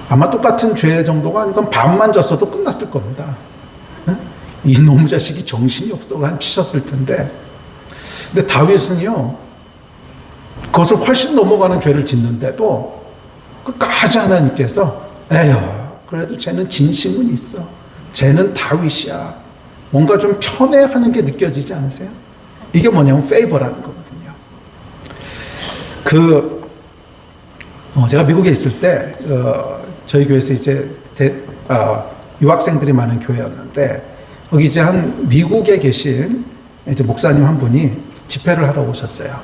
아마 똑같은 죄 정도가 아니고 반만 졌어도 끝났을 겁니다. 이놈 자식이 정신이 없어 치셨을 텐데, 근데 다윗은요, 그것을 훨씬 넘어가는 죄를 짓는데도 끝까지 하나님께서 에휴, 그래도 쟤는 진심은 있어, 쟤는 다윗이야, 뭔가 좀 편애하는 게 느껴지지 않으세요? 이게 뭐냐면 페이버라는 거거든요. 제가 미국에 있을 때 저희 교회에서 이제 유학생들이 많은 교회였는데, 거기 이제 한 미국에 계신 이제 목사님 한 분이 집회를 하러 오셨어요.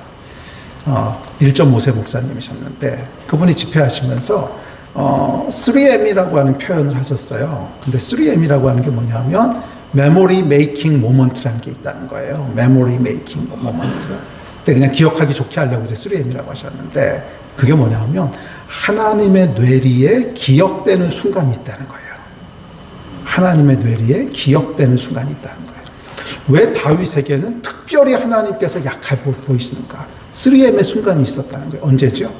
1.5세 목사님이셨는데, 그분이 집회하시면서 3M이라고 하는 표현을 하셨어요. 근데 3M이라고 하는 게 뭐냐면 Memory Making Moment라는 게 있다는 거예요. Memory Making Moment. 근데 그냥 기억하기 좋게 하려고 이제 3M이라고 하셨는데, 그게 뭐냐면 하나님의 뇌리에 기억되는 순간이 있다는 거예요. 하나님의 뇌리에 기억되는 순간이 있다는 거예요. 왜 다윗에게는 특별히 하나님께서 약해 보이시는가? 3M의 순간이 있었다는 거예요. 언제죠?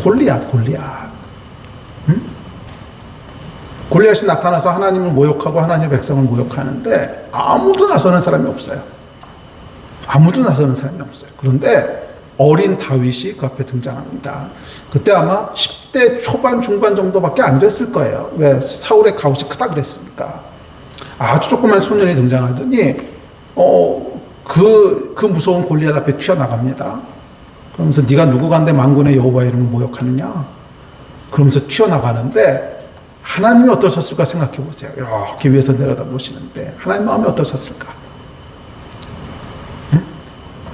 골리앗. 응? 골리앗이 나타나서 하나님을 모욕하고 하나님의 백성을 모욕하는데 아무도 나서는 사람이 없어요. 그런데 어린 다윗이 그 앞에 등장합니다. 그때 아마 10대 초반 중반 정도밖에 안 됐을 거예요. 왜? 사울의 가옷이 크다 그랬으니까. 아주 조그만 소년이 등장하더니 그 무서운 골리앗 앞에 튀어나갑니다. 그러면서 네가 누구간데 만군의 여호와 이름을 모욕하느냐? 그러면서 튀어나가는데 하나님이 어떠셨을까 생각해 보세요. 이렇게 위에서 내려다 보시는데 하나님 마음이 어떠셨을까? 응?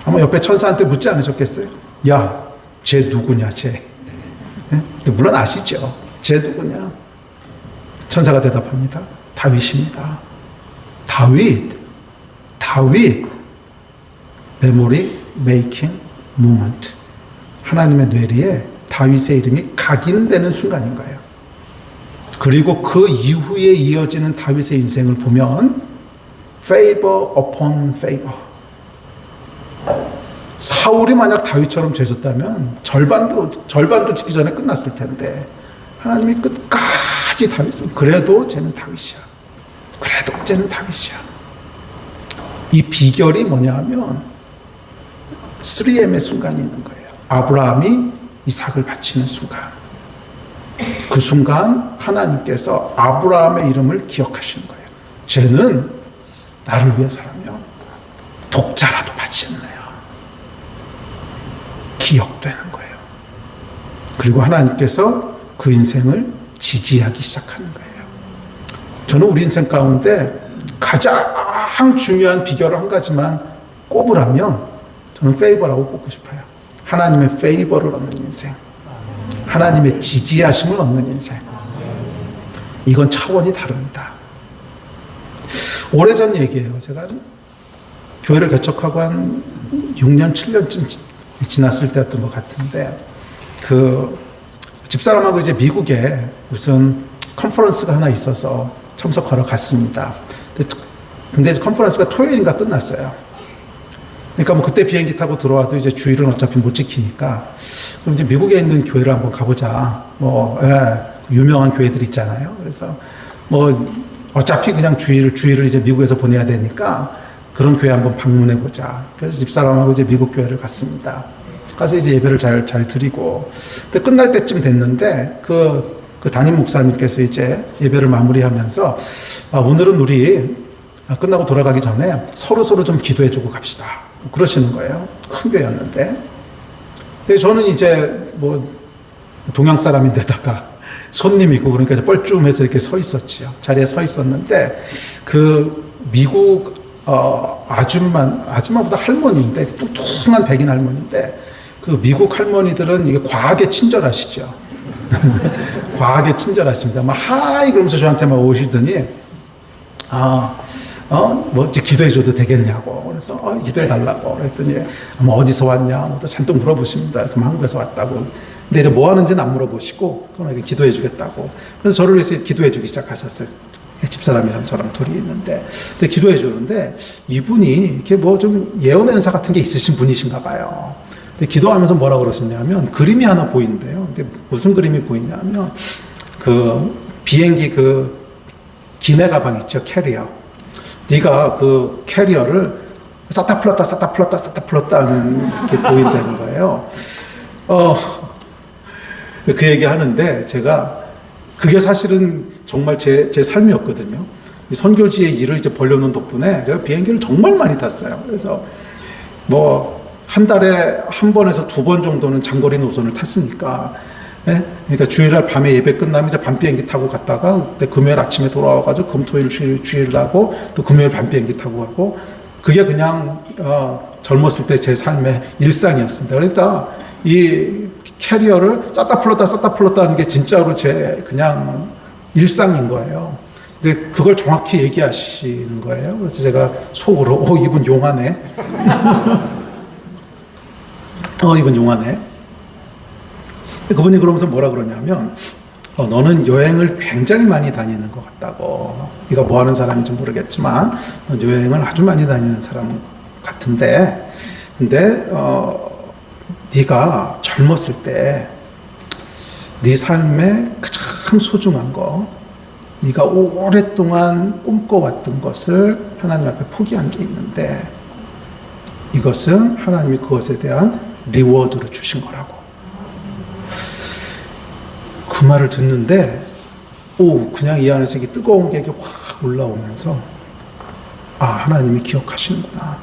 아마 옆에 천사한테 묻지 않으셨겠어요? 야, 쟤 누구냐, 쟤. 응? 물론 아시죠? 쟤 누구냐? 천사가 대답합니다. 다윗입니다. 다윗. 메모리 메이킹 모먼트. 하나님의 뇌리에 다윗의 이름이 각인되는 순간인 거예요. 그리고 그 이후에 이어지는 다윗의 인생을 보면 favor upon favor. 사울이 만약 다윗처럼 죄졌다면 절반도 지기 전에 끝났을 텐데, 하나님이 끝까지 다윗은 그래도 쟤는 다윗이야. 이 비결이 뭐냐면 3M의 순간이 있는 거예요. 아브라함이 이삭을 바치는 순간. 그 순간 하나님께서 아브라함의 이름을 기억하시는 거예요. 쟤는 나를 위해서라면 독자라도 바치는 애야. 기억되는 거예요. 그리고 하나님께서 그 인생을 지지하기 시작하는 거예요. 저는 우리 인생 가운데 가장 중요한 비결을 한 가지만 꼽으라면 저는 페이버라고 꼽고 싶어요. 하나님의 페이버를 얻는 인생. 하나님의 지지하심을 얻는 인생. 이건 차원이 다릅니다. 오래전 얘기예요. 제가 교회를 개척하고 한 6년, 7년쯤 지났을 때였던 것 같은데, 그 집사람하고 이제 미국에 무슨 컨퍼런스가 하나 있어서 참석하러 갔습니다. 근데 컨퍼런스가 토요일인가 끝났어요. 그러니까 뭐 그때 비행기 타고 들어와도 이제 주일은 어차피 못 지키니까 그럼 이제 미국에 있는 교회를 한번 가보자. 뭐 유명한 교회들 있잖아요. 그래서 뭐 어차피 그냥 주일을 이제 미국에서 보내야 되니까 그런 교회 한번 방문해 보자. 그래서 집사람하고 이제 미국 교회를 갔습니다. 가서 이제 예배를 잘 드리고, 근데 끝날 때쯤 됐는데 그 담임 목사님께서 이제 예배를 마무리하면서 오늘은 우리 끝나고 돌아가기 전에 서로 좀 기도해주고 갑시다. 그러시는 거예요. 큰 교회였는데. 근데 저는 이제 뭐 동양 사람인데다가 손님이고 그러니까 이제 뻘쭘해서 이렇게 서 있었지요. 자리에 서 있었는데 그 미국 아줌마보다 할머니인데 뚱뚱한 백인 할머니인데 그 미국 할머니들은 이게 과하게 친절하시죠. 과하게 친절하십니다. 막 하이 그러면서 저한테 막 오시더니 뭐 기도해줘도 되겠냐고. 그래서 기도해 달라고 그랬더니 뭐 어디서 왔냐, 뭐 또 잔뜩 물어보십니다. 그래서 한국에서 왔다고. 근데 이제 뭐 하는지는 안 물어보시고 그럼 기도해주겠다고. 그래서 저를 위해서 기도해주기 시작하셨어요. 집사람이랑 저랑 둘이 있는데, 근데 기도해주는데 이분이 이렇게 뭐 좀 예언의 은사 같은 게 있으신 분이신가 봐요. 근데 기도하면서 뭐라 그러셨냐면 그림이 하나 보이는데요. 근데 무슨 그림이 보이냐면 그 비행기 그 기내 가방 있죠, 캐리어. 네가 그 캐리어를 쌌다 풀었다 하는 게 보인다는 거예요. 그 얘기 하는데 제가 그게 사실은 정말 제 삶이었거든요. 이 선교지의 일을 이제 벌려놓은 덕분에 제가 비행기를 정말 많이 탔어요. 그래서 뭐 한 달에 한 번에서 두 번 정도는 장거리 노선을 탔으니까, 그러니까 주일날 밤에 예배 끝나면 이제 밤 비행기 타고 갔다가 그때 금요일 아침에 돌아와가지고 금토일 주일 하고 또 금요일 밤 비행기 타고 가고, 그게 그냥 젊었을 때 제 삶의 일상이었습니다. 그러니까 이 캐리어를 쌌다 풀었다 하는 게 진짜로 제 그냥 일상인 거예요. 근데 그걸 정확히 얘기하시는 거예요. 그래서 제가 속으로 이분 용하네. 이분 용하네. 그분이 그러면서 뭐라 그러냐면 너는 여행을 굉장히 많이 다니는 것 같다고. 네가 뭐 하는 사람인지 모르겠지만 넌 여행을 아주 많이 다니는 사람 같은데, 근데 네가 젊었을 때 네 삶에 가장 소중한 거, 네가 오랫동안 꿈꿔왔던 것을 하나님 앞에 포기한 게 있는데 이것은 하나님이 그것에 대한 리워드로 주신 거라고. 그 말을 듣는데 그냥 이 안에서 이게 뜨거운 게 확 올라오면서 하나님이 기억하시는구나.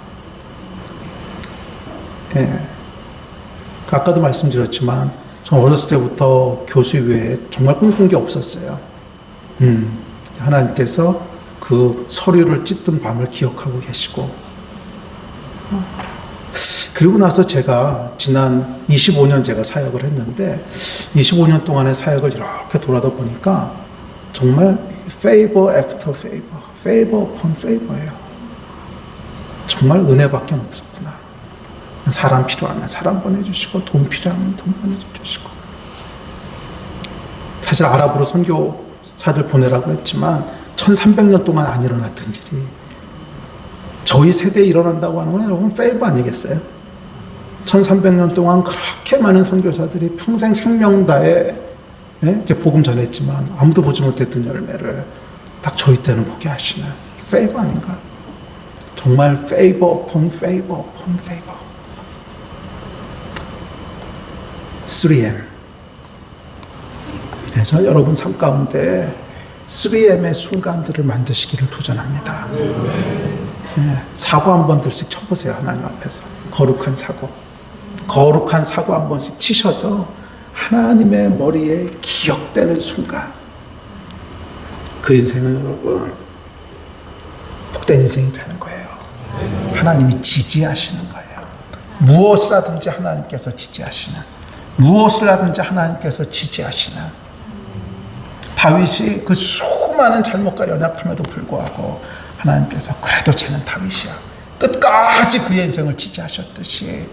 예. 아까도 말씀드렸지만 전 어렸을 때부터 교수 외에 정말 꿈꾼 게 없었어요. 하나님께서 그 서류를 찢던 밤을 기억하고 계시고, 그리고 나서 제가 지난 25년 제가 사역을 했는데 25년 동안의 사역을 이렇게 돌아다 보니까 정말 favor after favor, favor upon favor예요. 정말 은혜밖에 없었구나. 사람 필요하면 사람 보내주시고 돈 필요하면 돈 보내주시고. 사실 아랍으로 선교사들 보내라고 했지만 1300년 동안 안 일어났던 일이 저희 세대에 일어난다고 하는 건 여러분 페이버 아니겠어요? 1300년 동안 그렇게 많은 선교사들이 평생 생명 다해 이제 복음 전했지만 아무도 보지 못했던 열매를 딱 저희 때는 보게 하시는 페이버 아닌가? 정말 페이버 upon 페이버 upon 페이버. 3M. 네, 저 여러분 삶 가운데 3M의 순간들을 만드시기를 도전합니다. 네, 사고 한 번들씩 쳐보세요. 하나님 앞에서 거룩한 사고 한 번씩 치셔서 하나님의 머리에 기억되는 순간, 그 인생은 여러분 복된 인생이 되는 거예요. 하나님이 지지하시는 거예요. 무엇을 하든지 하나님께서 지지하시는, 무엇을 하든지 하나님께서 지지하시는. 다윗이 그 수많은 잘못과 연약함에도 불구하고 하나님께서 그래도 쟤는 다윗이야, 끝까지 그의 인생을 지지하셨듯이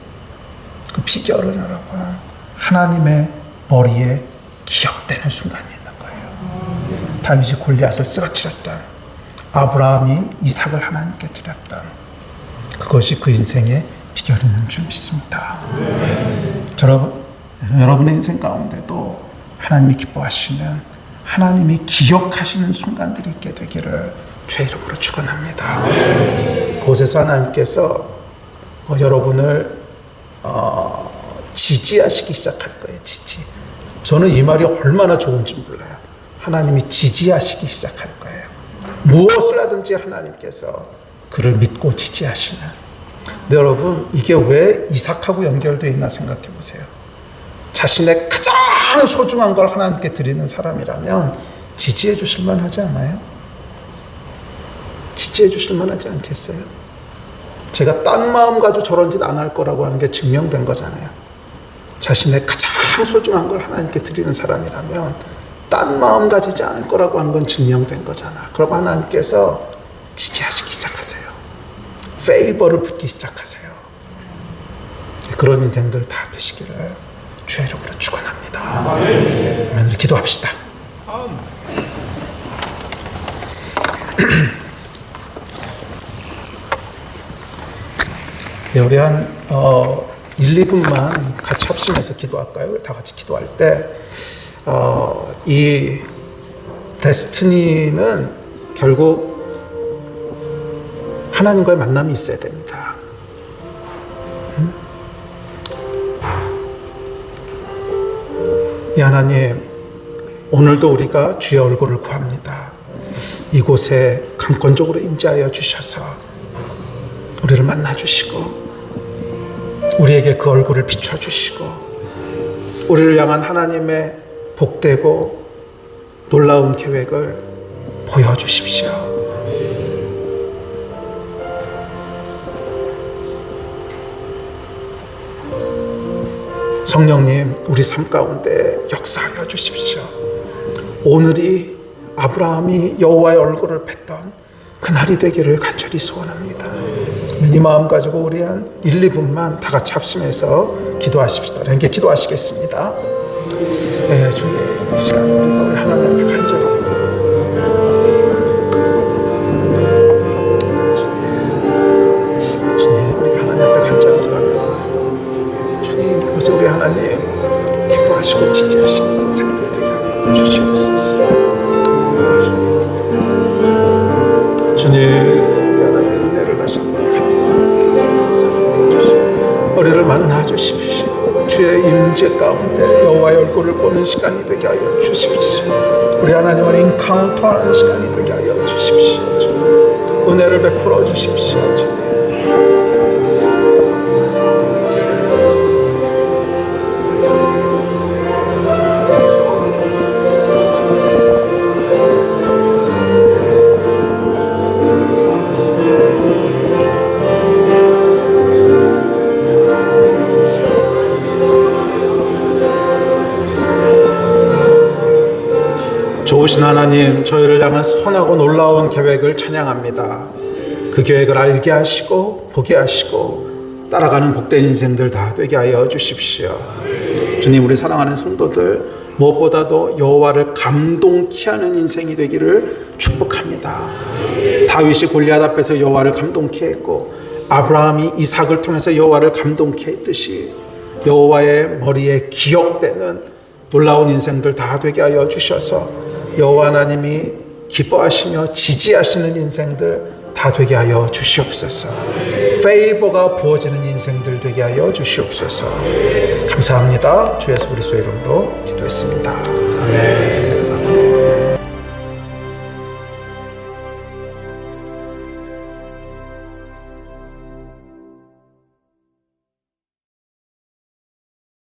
그 비결은 여러분 하나님의 머리에 기억되는 순간이 있는 거예요. 다윗이 골리앗을 쓰러뜨렸던, 아브라함이 이삭을 하나님께 드렸던, 그것이 그 인생의 비결이 줄 믿습니다. 여러분의 인생 가운데도 하나님이 기뻐하시는, 하나님이 기억하시는 순간들이 있게 되기를 주의 이름으로 축원합니다. 그곳에서 하나님께서 여러분을 지지하시기 시작할 거예요. 저는 이 말이 얼마나 좋은지 몰라요. 하나님이 지지하시기 시작할 거예요. 무엇을 하든지 하나님께서 그를 믿고 지지하시는. 근데 여러분, 이게 왜 이삭하고 연결되어 있나 생각해 보세요. 자신의 가장 소중한 걸 하나님께 드리는 사람이라면 지지해 주실 만하지 않아요? 지지해 주실 만하지 않겠어요? 제가 딴 마음 가지고 저런 짓 안 할 거라고 하는 게 증명된 거잖아요. 자신의 가장 소중한 걸 하나님께 드리는 사람이라면 딴 마음 가지지 않을 거라고 하는 건 증명된 거잖아. 그럼 하나님께서 지지하시기 시작하세요. 페이버를 붙기 시작하세요. 그런 인생들 다 되시기를 주의 이름으로 축원합니다. 아멘. 우리 기도합시다. 네, 우리 한 1, 2분만 같이 합심해서 기도할까요? 우리 다 같이 기도할 때 이 데스티니는 결국 하나님과의 만남이 있어야 됩니다. 이 하나님, 오늘도 우리가 주의 얼굴을 구합니다. 이곳에 강권적으로 임재하여 주셔서 우리를 만나 주시고 우리에게 그 얼굴을 비춰 주시고 우리를 향한 하나님의 복되고 놀라운 계획을 보여주십시오. 성령님, 우리 삶 가운데 역사하여 주십시오. 오늘이 아브라함이 여호와의 얼굴을 뵀던 그날이 되기를 간절히 소원합니다. 이 마음 가지고 우리 한 1, 2분만 다 같이 합심해서 기도하십시다. 함께 기도하시겠습니다. 네, 주의 시간 우리 하나님 앞에 간절히 주님, 우리 하나님 앞에 간절히 기도합니다. 주님, 그래서 우리 하나님 기뻐하시고 지지하시는 인생들 되게 하여 주시옵소서. 주님, 우리 하나님 은혜를 다시 한번 우리를 만나 주십시오. 주의 임재 가운데 여호와의 얼굴을 보는 시간이 되게 하여 주십시오. 우리 하나님을 인카운터하는 시간이 되게 하여 주십시오. 주님, 은혜를 베풀어 주십시오. 주님. 좋으신 하나님, 저희를 향한 선하고 놀라운 계획을 찬양합니다. 그 계획을 알게 하시고 보게 하시고 따라가는 복된 인생들 다 되게 하여 주십시오. 주님, 우리 사랑하는 성도들 무엇보다도 여호와를 감동케 하는 인생이 되기를 축복합니다. 다윗이 골리앗 앞에서 여호와를 감동케 했고 아브라함이 이삭을 통해서 여호와를 감동케 했듯이 여호와의 머리에 기억되는 놀라운 인생들 다 되게 하여 주셔서 여호와 하나님이 기뻐하시며 지지하시는 인생들 다 되게 하여 주시옵소서. 페이버가 부어지는 인생들 되게 하여 주시옵소서. 감사합니다. 주 예수 그리스도의 이름으로 기도했습니다. 아멘.